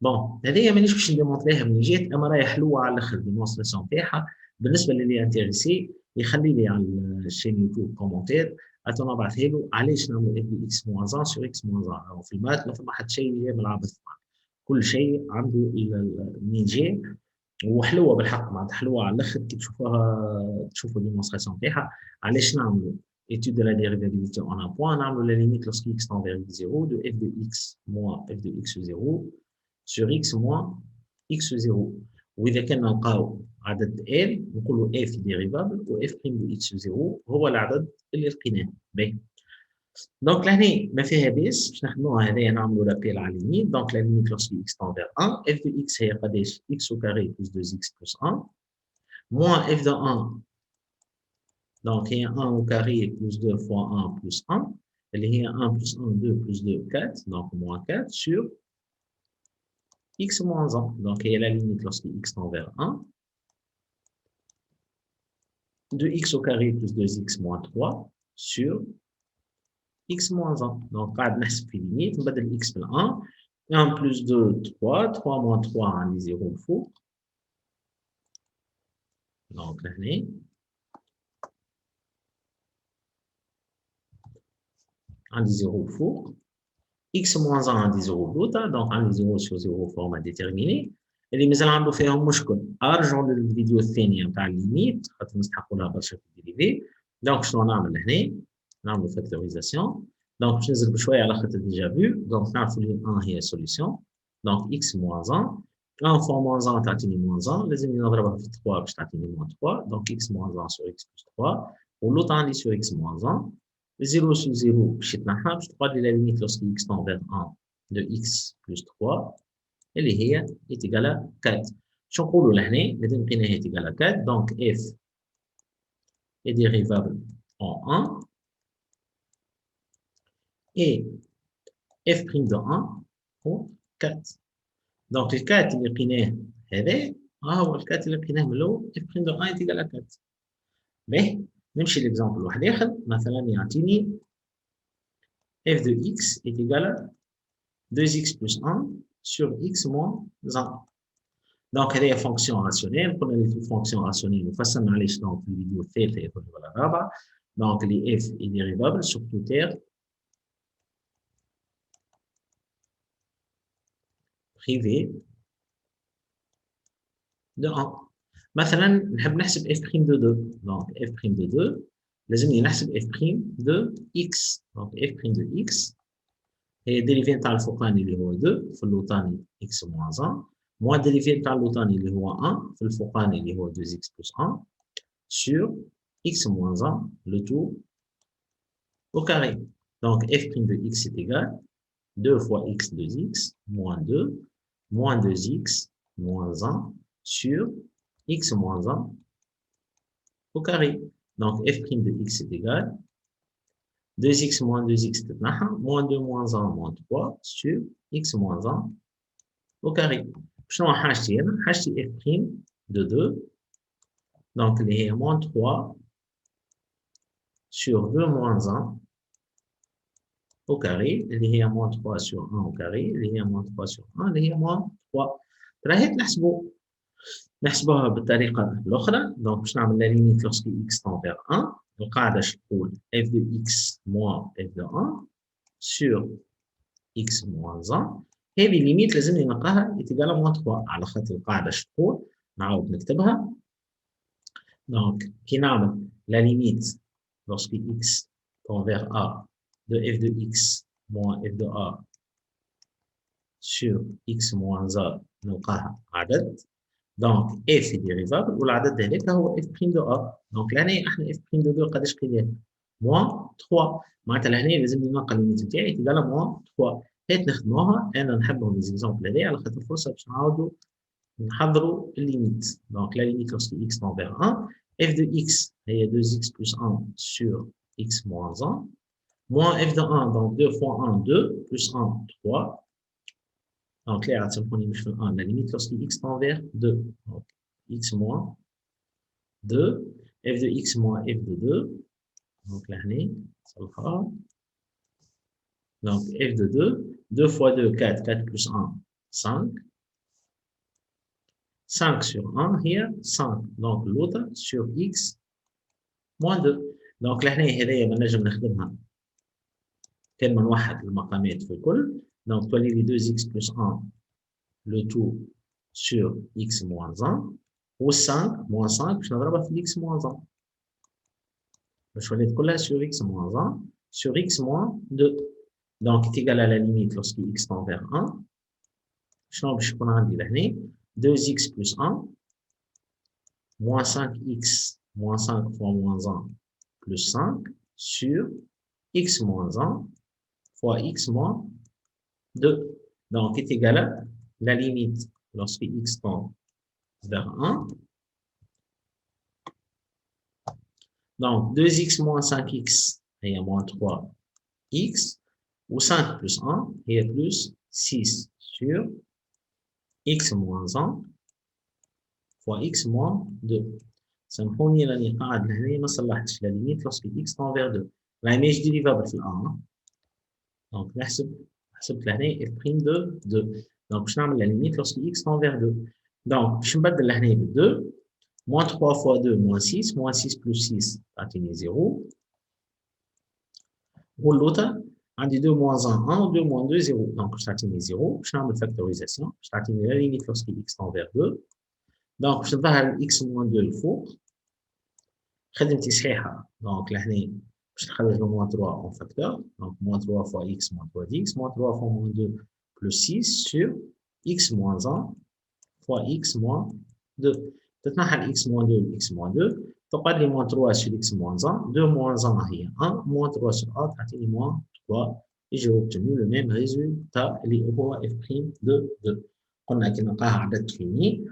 بون هذه مانيش باش نديمونطريها من جهه، اما راهي حلوه على الاخر ديمونستراسيون تاعها. بالنسبه للي انتريسي يخلي لي على الشين يوتيوب كومونتير حتى نبعثها له علاش نعمل اف بي اكس موان 1 سور اكس موان 1. او في المات ما فما حتى شيء من العبث، كل شيء عنده منين جاي وحلوه بالحق معناتها حلوه على الاخر كي تشوفوها تشوفوا الديمونستراسيون تاعها. علاش نعملوا étude de la dérivabilité en un point نعملوا la limite lorsque x tend vers 0 de f de x moins f de x0 sur x moins x0. واذا كان نلقاو عدد ال نقولوا f ديريفابل و f prime de x0 هو العدد اللي لقيناه. باهي دونك لهنا ما فيها باس باش نخدموها هذايا نعملوا لابيل على ليميت. دونك لا ليميت لوrsque x tend vers 1 f de x هي قداش x au carré plus 2x plus 1 moins f de 1 donc il y a 1 au carré plus 2 fois 1 plus 1 اللي هي 1 plus 1 2 plus 2 4 donc moins 4 sur x moins 1. Donc il y a la limite lorsque x tend vers 1 de x au carré plus 2x moins 3 sur x moins 1. Donc قاعد نحسب في ليميت نبدل x بال 1 1 plus 2 3 3 moins 3 عندي 0 الفوق. donc لهنا عندي 0 فوق x moins 1 عندي 0 بلوطة دونك عندي 0 sur 0 فورما ديتيرميني اللي مازال عنده فيهم مشكل ارجعوا للفيديو الثانية نتاع الليميت خاطر نستحقوا لها برشا في الديريفي دونك شنو نعمل هنا نعملوا فاكتوريزاسيون دونك باش ننزل بشوية على خاطر ديجا فيو دونك نعرفوا اللي 1 هي سوليسيون دونك x moins 1 1 fois moins 1 تعطيني moins 1 لازمني نضربها في 3 باش تعطيني moins 3 دونك x moins 1 sur x plus 3 واللوط عندي sur x moins 1 0 sur 0 باش يتنحى باش تقعد لي لا ليميت lorsque x tend vers 1 de x plus 3 اللي هي est égale à 4 شو نقولوا لهنا مادام لقيناها est égale à 4 donc f est dérivable en 1 et f' de 1 هو 4 دونك الكات اللي لقيناه هذا هو الكات اللي لقيناه من الاول f' de 1 est égale à 4 باهي نمشي لإكزامبل واحد آخر مثلا يعطيني f de x est égal à 2x plus 1 sur x moins 1 دونك هذه فونكسيون راسيونيل قلنا اللي في فونكسيون راسيونيل وفصلنا عليه شنو في الفيديو الثالثة ولا الرابعة دونك اللي f est dérivable sur tout terme privé de 1 مثلا نحب نحسب f' de 2 دونك f' de 2 لازمني نحسب f' de x دونك f' de x هي ديريفي نتاع الفوقاني اللي هو 2 في اللوطاني x moins 1 موان ديريفي نتاع اللوطاني اللي هو 1 في الفوقاني اللي هو 2x plus 1 sur x moins 1 le tout au carré donc f' de x est égal 2 fois x 2x moins 2 moins 2x moins 1 sur x moins 1 au carré. Donc f' de x est égal 2x moins 2x moins 2 moins 1 moins 3 sur x moins 1 au carré. شنو حاجتي هنا؟ حاجتي f' de 2 donc اللي هي moins 3 sur 2 moins 1 au carré اللي هي moins 3 sur 1 au carré اللي هي moins 3 sur 1 اللي هي moins 3 راهي نحسبوها بالطريقة الأخرى دونك باش نعمل لا ليميت lorsque x tend vers 1 القاعدة اش تقول f de x moins f de 1 sur x moins 1 هذه ليميت لازمني نلقاها égal à moins 3 على خاطر القاعدة اش تقول نعاود نكتبها دونك كي نعمل لا ليميت lorsque x tend vers a de f de x moins f de a sur x moins a نلقاها عدد دونك f est dérivable والعدد هذاك هو f' de a دونك لهنا احنا f' de 2 قداش قيلاه moins 3 معناتها لهنا لازم نلقى الليميت نتاعي تيجال moins 3 هات نخدموها انا نحبهم ليزيكزامبل هذايا على خاطر فرصه باش نعاودوا نحضروا الليميت دونك لا ليميت lorsque x tend vers 1 f de x هي 2x plus 1 sur x moins 1 moins f de 1 donc 2 fois 1 2 plus 1 3 donc là تسمحوني مش في 1 la limite lorsque x tend vers 2 donc x moins 2 f de x moins f de 2 donc لهنا نصلحها donc f de 2 2 fois 2 4 4 plus 1 5 5 sur 1 هي 5 donc l'autre sur x moins 2 donc لهنا هذايا ما نجم نخدمها كلمة نوحد المقامات في الكل donc تولي لي 2x plus 1 le tout sur x moins 1 و 5 moins 5 باش نضربها في x moins 1 باش ولات كلها sur x moins 1 sur x moins 2 donc est égal à la limite lorsque x tend vers 1 شنو باش يكون عندي لهنا 2x plus 1 moins 5x moins 5 fois moins 1 plus 5 sur x moins 1 fois x moins 2 donc est égal à la limite lorsque x tend vers 1 donc 2x moins 5x هي moins 3x ou 5 plus 1 هي plus 6 sur x moins 1 fois x moins 2 سامحوني راني قاعد لهنا ما صلحتش لا ليميت lorsque x tend vers 2 راهي ماهيش ديريفابل في الان دونك حسبت لهنا f' de 2 دونك باش نعمل لا ليميت lorsque x tend vers 2 دونك باش نبدل لهنا ب 2 moins 3 fois 2 moins 6 moins 6 plus 6 تعطيني 0 واللوطة عندي 2 moins 1 1 و 2 moins 2 0 دونك باش تعطيني 0 باش نعمل فاكتوريزاسيون باش تعطيني لا ليميت لوrsqu'il x tend vers 2 دونك باش نظهر x moins 2 الفوق خدمتي صحيحه دونك لهنا باش نخرج له moins 3 اون فاكتور دونك moins 3 fois x moins 3 dx moins 3 fois moins 2 plus 6 sur x moins 1 fois x moins 2 تتنحى ال x moins 2 و x moins 2 تقعد لي moins 3 sur x moins 1 2 moins 1 هي 1 moins 3 sur a تعطيني moins 3 et j'ai obtenu le même résultat اللي هو f' de 2 قلنا كي نلقاه عدد فيني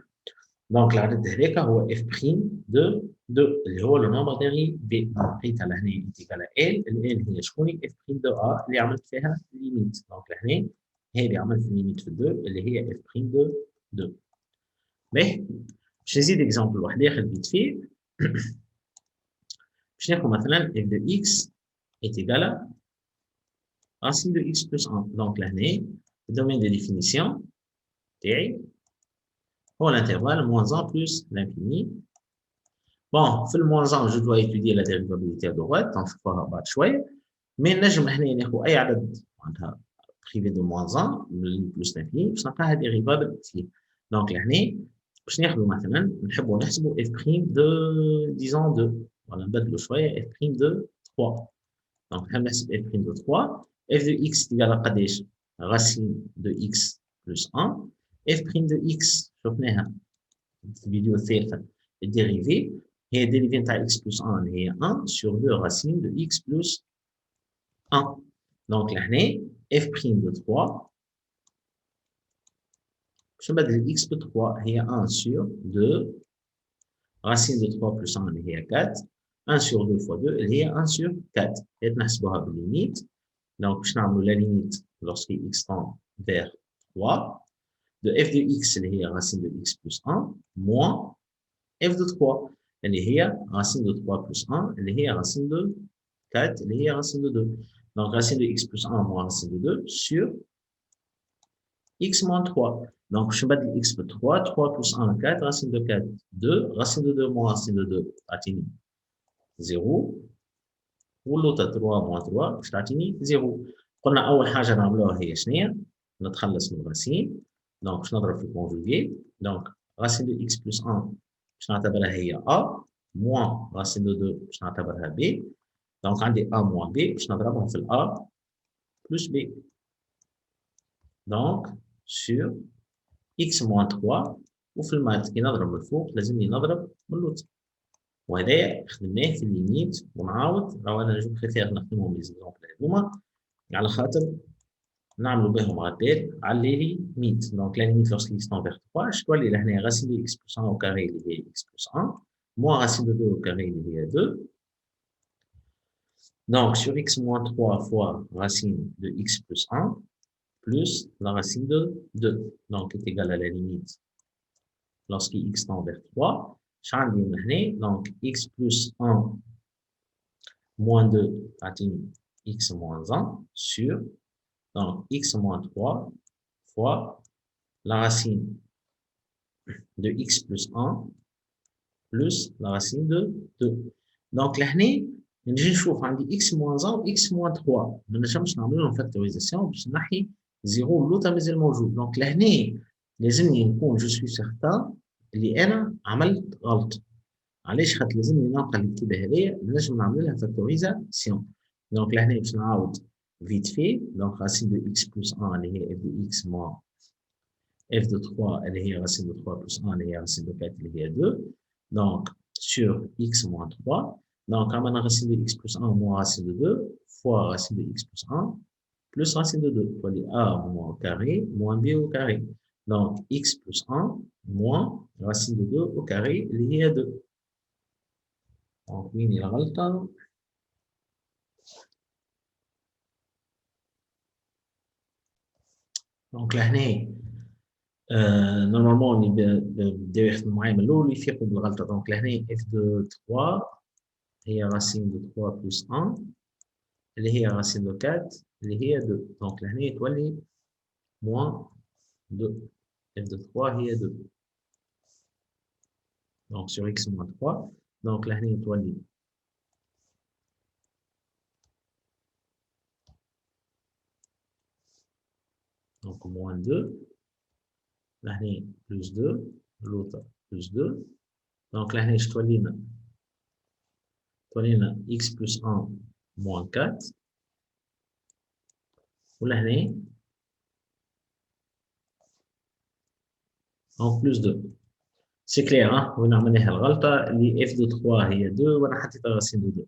دونك العدد هذاك هو f' de 2 اللي هو لو نومبر ديريفي لقيتها لهنا انتيكال ال هي شكون f' de a اللي عملت فيها ليميت دونك لهنا هذه عملت ليميت في 2 اللي هي f' de 2 باهي باش نزيد اكزومبل واحد اخر فيت فيه باش ناخذ مثلا f de x est égal à racine de x plus 1 دونك لهنا الدومين دو ديفينيسيون تاعي هو l'intervalle moins 1 plus l'infini. Bon, في moins 1 je dois étudier la dérivabilité à droite نشوفوها بعد شويه مي نجم هنا ناخذ اي عدد معناتها privé de moins 1 plus l'infini باش نلقاها ديريفابل فيه دونك لهنا باش ناخذوا مثلا نحبوا نحسبوا f' de disons 2 ولا نبدلوا شويه f' de 3 دونك نحب نحسب f' de 3 f de x تيجال قداش racine de x plus 1 f' de x شفناها في الفيديو الثالثه الديريفي هي الديريفي نتاع x plus 1 هي 1 sur 2 racine de x plus 1 دونك لهنا f' de 3 باش نبدل x ب 3 هي 1 sur 2 racine de 3 plus 1 اللي هي 4 1 sur 2 fois 2 اللي هي 1 sur 4 هي نحسبوها بالليميت دونك باش نعملوا لا ليميت lorsque x tend vers 3 de f de x اللي هي racine de x plus 1 moins f de 3 اللي هي racine de 3 plus 1 اللي هي racine de 4 اللي هي racine de 2 donc racine de x plus 1 moins racine de 2 sur x moins 3 donc je بدل x ب 3 3 plus 1 4 racine de 4 2 racine de 2 moins racine de 2 تعطيني 0 واللوطه 3 moins 3 باش تعطيني 0 قلنا اول حاجه نعملوها هي شنو نتخلص من الراسين دونك باش نضرب في كونجوغي دونك racine de x plus 1 باش نعتبرها هي a moins racine de 2 باش نعتبرها b دونك عندي a moins b باش نضربهم في a plus b دونك sur x moins 3 وفي المات كي نضرب من الفوق لازمني نضرب من اللوطه وهذايا خدمناه في الليميت ونعاود راهو انا جو بريفير نخدمهم لي زيكزومبل هذوما على خاطر نعملوا بهم عداد على لي ليميت دونك لا ليميت lorsque x tend vers 3 اش تولي لهنا racine de x plus 1 au carré اللي هي x plus 1 moins racine de 2 au carré اللي هي 2 donc sur x moins 3 fois racine de x plus 1 plus la racine de 2 donc est égal à la limite lorsque x tend vers 3 شعندي من هنا donc x plus 1 moins 2 تعطيني x moins 1 sur donc x moins 3 fois la racine de x plus 1 plus la racine de 2 donc لهنا نجي نشوف عندي x moins 1 و x moins 3 ما نجمش نعمل لهم فاكتوريزاسيون باش نحي 0 واللوطه مازال موجود دونك لهنا لازمني نكون جو سوي سيغتان اللي انا عملت غلط علاش خاطر لازمني نلقى الكتابه هذيا نجم نعمل لها فاكتوريزاسيون دونك لهنا باش نعاود vite fait donc racine de x plus 1 اللي هي f de x moins f de 3 اللي هي racine de 3 plus 1 اللي هي racine de 4 اللي هي 2 donc sur x moins 3 donc عملنا racine de x plus 1 moins racine de 2 fois racine de x plus 1 plus racine de 2 تولي a moins au carré moins b au carré donc x plus 1 moins racine de 2 au carré اللي هي 2 donc وين الغلطة دونك لهنا نورمالمون اللي بداو يخدموا معايا من الاول يفيقوا بالغلطه دونك لهنا اف دو 3 هي راسين دو 3 بلس 1 اللي هي راسين دو 4 اللي هي 2 دونك لهنا تولي موان 2 اف دو 3 هي 2 دونك سور اكس موان 3 دونك لهنا تولي Donc moins 2. Là, plus 2. L'autre plus 2. Donc là, je تولينا x plus 1 moins 4. ولهنا en plus 2. C'est clair, hein? وين عملناها الغلطة اللي f de 3 هي 2 وانا حطيت راسين دو 2.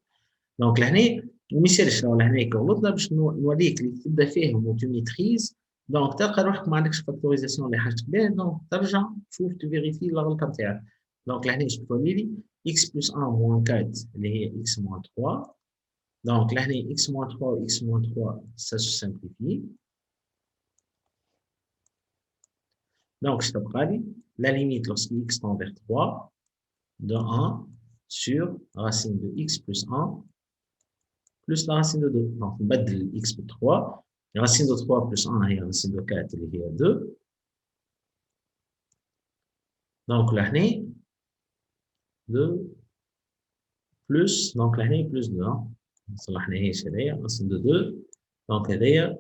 دونك لهنا ما يصيرش لهنا كي غلطنا باش نوريك اللي تبدا فيهم و tu maîtrises. دونك تلقى روحك ما عندكش فاكتوريزاسيون اللي حاجتك بها، دونك ترجع تشوف تفيريفي الغلطة نتاعك. دونك لهنا اش تولي لي x plus 1 moins 4 اللي هي x moins 3. Donc, là, x moins 3 ou x moins 3, ça se simplifie. Donc, je te dis, la limite lorsque x tend vers 3, de 1 sur racine de x plus 1 plus la racine de 2. Donc, on bat x pour 3. La racine de 3 plus 1 est racine de 4, il y a 2. Donc, là, 2 plus, donc là, plus 2. نصلح هنا هي racine de 2. Donc, هذايا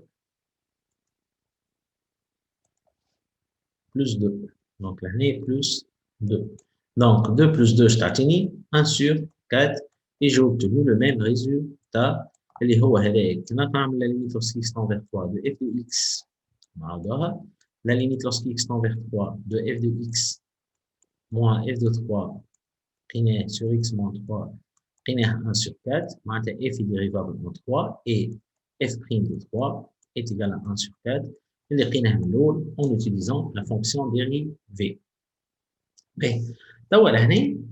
plus 2. Donc, là, plus 2. Donc, 2 plus 2, je t'attends 1 sur 4. Et j'ai obtenu le même résultat. اللي هو هذاك. كنا نعمل la limite lorsque x tend vers 3 de f de x. نعاودوها. La limite lorsque x tend vers 3 de f de x moins f de 3 قيناه sur x moins 3 قيناه 1 sur 4. معناتها f est dérivable en 3 et f' de 3 est égal à 1 sur 4. اللي لقيناه من الاول en utilisant la fonction dérivée. باهي توا لهنا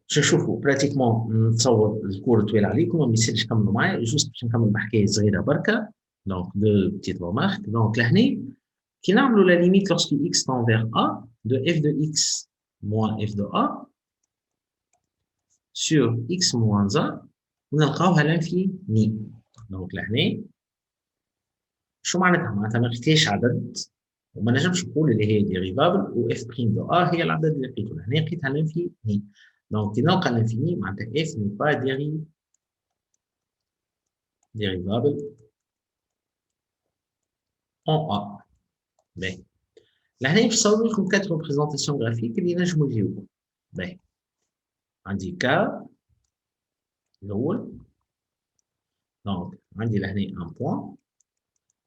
باش نشوفوا براتيكمون نتصور الكور طويل عليكم ما يصيرش تكملوا معايا جوست باش نكمل بحكايه صغيره بركه. دونك دو بتيت رومارك. دونك لهنا كي نعملوا لا ليميت لوrsque x tend vers a de f de x moins f de a sur x moins a ونلقاوها لانفيني. دونك لهنا شو معناتها؟ معناتها ما لقيتش عدد وما نجمش نقول اللي هي ديريفابل و اف بريم دو ا هي العدد اللي لقيته. هنا لقيتها لانفيني. دونك كي نلقى لانفيني معناتها اف ني با ديريفابل اون ا. باهي لهنا باش نصور لكم 4 ريبريزونطاسيون غرافيك اللي ينجموا يجيوكم. باهي عندي كا الاول. دونك عندي لهنا ان بوان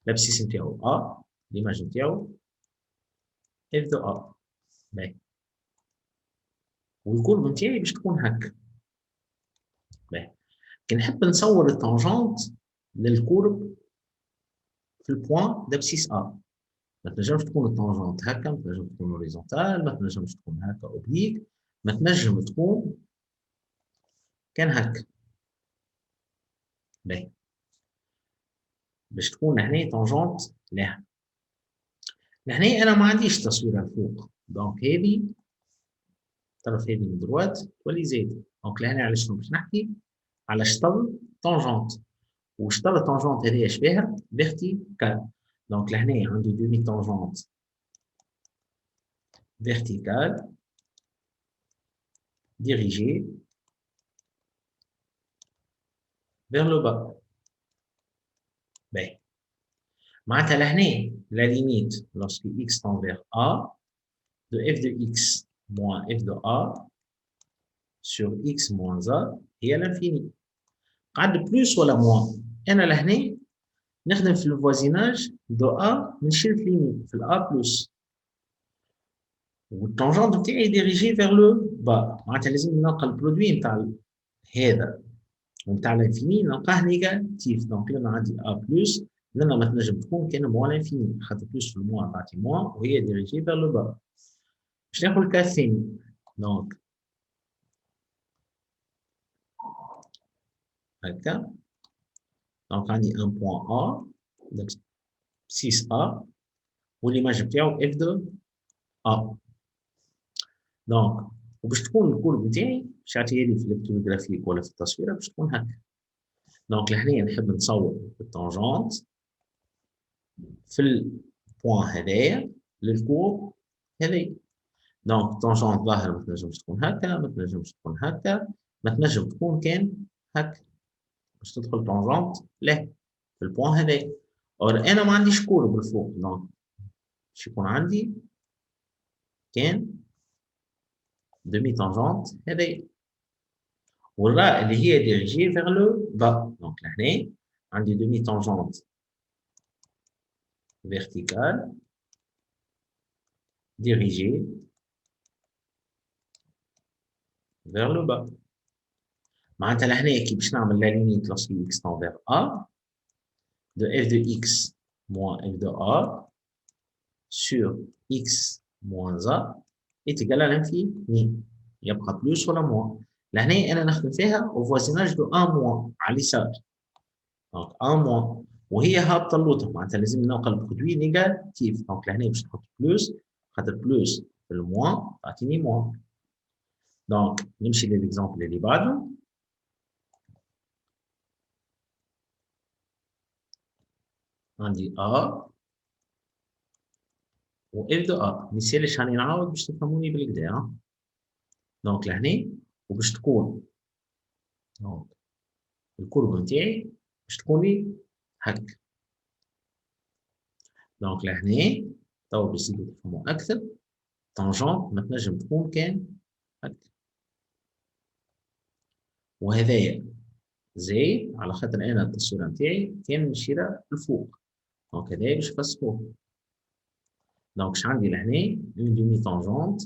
لابسيس نتاعو ا ليماج نتاعو اف دو ا. باهي والكورب نتاعي باش تكون هكا. باهي كي نحب نصور التانجونت للكورب في البوان دابسيس ا ما تنجمش تكون التانجونت هكا، ما تنجمش تكون هوريزونتال، ما تنجمش تكون هكا اوبليك، ما تنجم تكون كان هكا. باهي باش تكون هنا تانجونت لها. لهنا انا ما عنديش تصويره الفوق. دونك هذه الطرف هذه من دروات تولي زايده. دونك لهنا علاش باش نحكي على شطر تانجونت وشطر التانجونت هذه اش بها فيرتيكال. دونك لهنا عندي دومي تانجونت فيرتيكال dirigée vers le bas. باهي معناتها لهنا la limite lorsque x tend vers a de f de x moins f de a sur x moins a هي l'infini. قعد بلوس ولا موان؟ انا لهنا نخدم في الفوازيناج دو ا نشيل في ليميت في الا بلوس والتانجونت نتاعي ديريجي فيغ لو با. معناتها لازم نلقى البرودوي نتاع هذا ونتاع الانفيني نلقاه نيجاتيف. دونك لما عندي ا بلوس لما ما تنجم تكون كان موان الانفيني خاطر بلوس في الموان تعطي موان وهي ديريجي فيغ لو با. باش ناخذ الكا الثاني. دونك هكا. دونك عندي ان بوان ا دونك 6 ا والليماج نتاعو اف دو ا. دونك وباش تكون الكورب نتاعي باش يعطيها لي في البكتوغرافيك ولا في التصويره باش تكون هكا. دونك لهنا نحب نصور التانجونت في البوان هذايا للكورب هذايا. دونك التانجونت ظاهر ما تنجمش تكون هكا، ما تنجمش تكون هكا، ما تنجم تكون كان هكا باش تدخل تانجونت له في البوان هذايا. اور انا ما عنديش كورب الفوق. دونك باش يكون عندي كان demi tangente هذايا والراء اللي هي dirigée vers le bas. Donc لهنا عندي demi tangente verticale dirigée vers le bas. معناتها لهنا كي باش نعمل la limite lorsque x tend vers a de f de x moins f de a sur x moins a est égal à l'infini. يبقى بلوس ولا موان. لهنا انا نخدم فيها au voisinage de 1 موان على اليسار. دونك 1 موان وهي هابطه اللوطه معناتها لازم نلقى البرودوي نيجاتيف. دونك لهنا باش نحط بلوس خاطر بلوس في الموان تعطيني موان. دونك نمشي للإكزامبل اللي بعده. عندي A و F دو A. ميسالش هاني نعاود باش تفهموني بالكدا. دونك لهنا وباش تكون دونك الكورب نتاعي باش تكون لي هكا. دونك لهنا توا باش نزيدو تفهمو أكثر. طونجونت ما تنجم تكون كان هكا. وهذايا زايد على خاطر أنا التصويرة نتاعي كان مشيرة لفوق. دونك هذايا باش نفسخوه. دونك اش عندي لهنا اون دومي طونجونت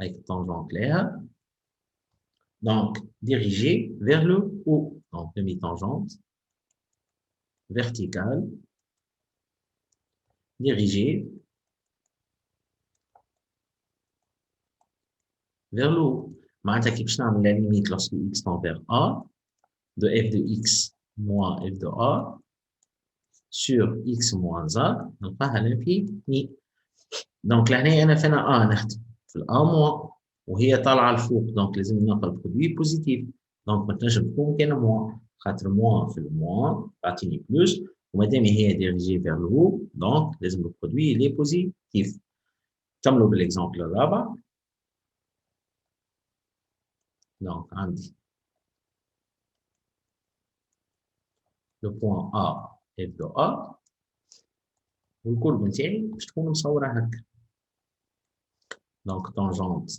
هايك الطونجونت لها. دونك dirigée vers le haut. Donc demi-tangente verticale dirigée vers le haut. معناتها كي باش نعمل la limite lorsque x tend vers a de f de x moins f de a sur x moins a نلقاها l'infini. دونك لهنا انا فين a نخدم في ال a moins وهي طالعه لفوق. دونك لازم نلقى البرودوي بوزيتيف. دونك ما تنجم تكون كان موان خاطر موان في الموان تعطيني بلوس ومادام هي ديريجي فيغ لو هو دونك لازم البرودوي لي بوزيتيف. نكملوا بالاكزامبل الرابع. دونك عندي لو بوان A f دو A والكورب نتاعي باش تكون مصوره هكا. دونك طونجونت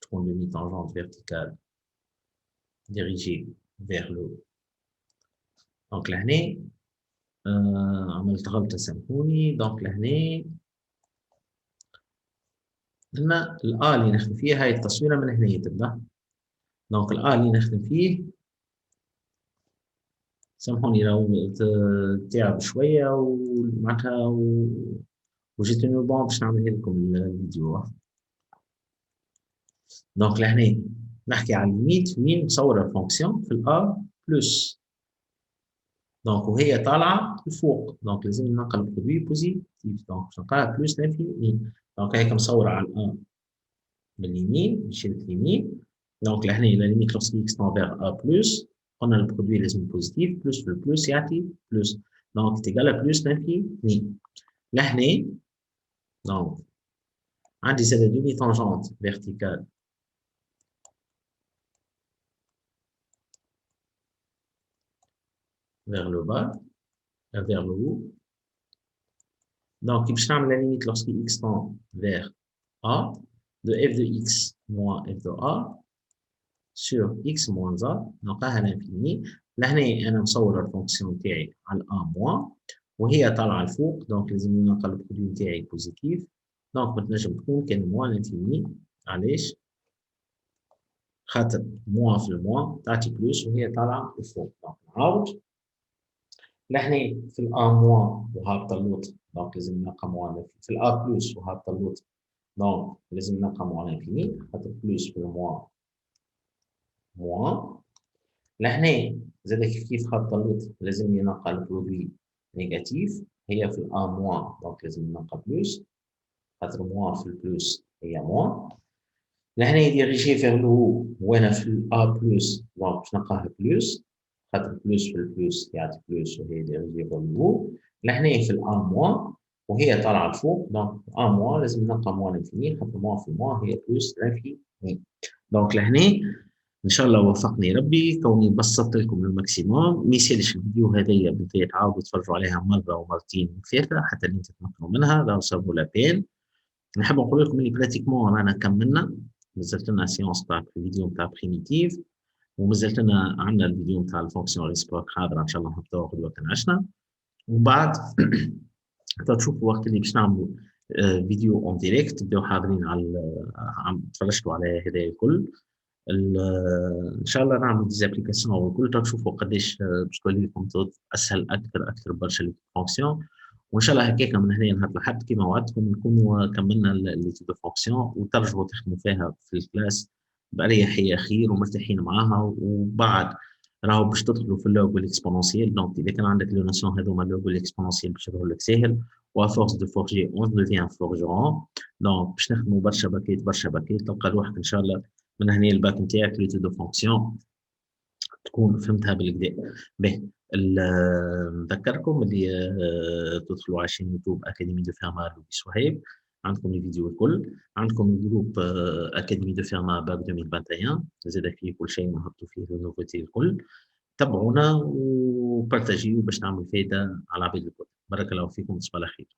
تكون demi tangente verticale dirigée vers le haut. دونك لهنا عملت غلطة سامحوني. دونك لهنا قلنا الآ اللي نخدم فيه هاي التصويرة من هنا تبدا. دونك الآ اللي نخدم فيه سامحوني لو تعب شوية ومعناتها وجيتوني بون باش نعمل لكم الفيديو. دونك لهنا نحكي على الليميت وين مصورة الفونكسيون في الآ بلس. دونك وهي طالعة لفوق. دونك لازم ننقل البرودوي بوزيتيف. دونك باش نلقاها بلس لانفيني. دونك هيك مصورة على الآ باليمين نشيل اليمين. دونك لهنا لا ليميت لوغسك اكس تون فيغ ا بلس قلنا البرودوي لازم بوزيتيف بلس في البلس يعطي بلس. دونك تيغال بلس لانفيني. لهنا دونك عندي زاد دومي طونجونت فيرتيكال vers le bas, vers le haut. Donc, باش نعمل la limite lorsque x tend vers a de f de x moins f de a sur x moins a نلقاها l'infini. لهنا أنا مصور الفونكسيون تاعي على a moins وهي طالعة لفوق. دونك لازم ننقل البرودوي تاعي بوزيتيف. دونك ما تنجم تكون كان moins l'infini. علاش؟ خاطر moins في الموان تعطي بلس وهي طالعة لفوق. دونك نعاود لهنا في الآ موان وهابطة اللوط. دونك لازم نلقى موان في الآ بلس وهابطة اللوط. دونك لازم نلقى موان انفيني خاطر بلس في الموان موان. لهنا زاد كيف هابطة اللوط لازم نلقى البرودوي نيجاتيف. هي في الآ موان دونك لازم نلقى بلس خاطر موان في البلس هي موان. لهنا يديريجي فيغ لو هو وانا في الآ بلس دونك باش نلقاها بلس خاطر بلس في البلس يعطي بلس وهي ديريجي فيغ لو هو. لهنا في الآ موان وهي طالعة لفوق. دونك آ موان لازم نلقى موان انفيني خاطر موان في الموان هي بلس لانفيني. دونك لهنا ان شاء الله وفقني ربي كوني بسطت لكم الماكسيموم. ما يسالش الفيديو هذايا بدي تعاودوا تفرجوا عليها مره ومرتين وثلاثه حتى اللي تتمكنوا منها، لا سافو لا بين. نحب نقول لكم اللي براتيكمون رانا كملنا، مازالت لنا سيونس تاع الفيديو تاع بريميتيف، ومازالت لنا عندنا الفيديو تاع الفونكسيون ريسبروك حاضر ان شاء الله نهبطوه غدوه كان عشنا. ومن بعد حتى تشوفوا وقت اللي باش نعملوا فيديو اون ديريكت تبداو حاضرين على عم تفرجتوا على هذا الكل. ان شاء الله نعمل ديزابليكاسيون والكل تشوفوا قداش باش تولي لكم اسهل اكثر برشا لي فونكسيون. وان شاء الله هكاك من هنا نهار الاحد كما وعدتكم نكونوا كملنا لي دو فونكسيون وترجعوا تخدموا فيها في الكلاس باريحيه خير ومرتاحين معاها. وبعد راهو باش تدخلوا في اللوغ والاكسبونونسيال، دونك اذا كان عندك لو نوسيون هذوما اللوغ والاكسبونونسيال باش يظهروا لك ساهل. وافورس دو فورجي اون ديفيان فورجون، دونك باش نخدموا برشا باكيت تلقى روحك ان شاء الله من هنا الباك نتاعك لي دو فونكسيون تكون فهمتها بالكدا. باهي نذكركم اللي تدخلوا على شين يوتيوب اكاديمي دو فيرما لوبي صهيب، عندكم الفيديو الكل، عندكم الجروب اكاديمي دو فيرما باك 2021 زاد فيه كل شيء نهبطوا فيه النوفيتي الكل. تابعونا وبارتاجيو باش نعمل فايده على عباد الكل. بارك الله فيكم، تصبحوا على خير.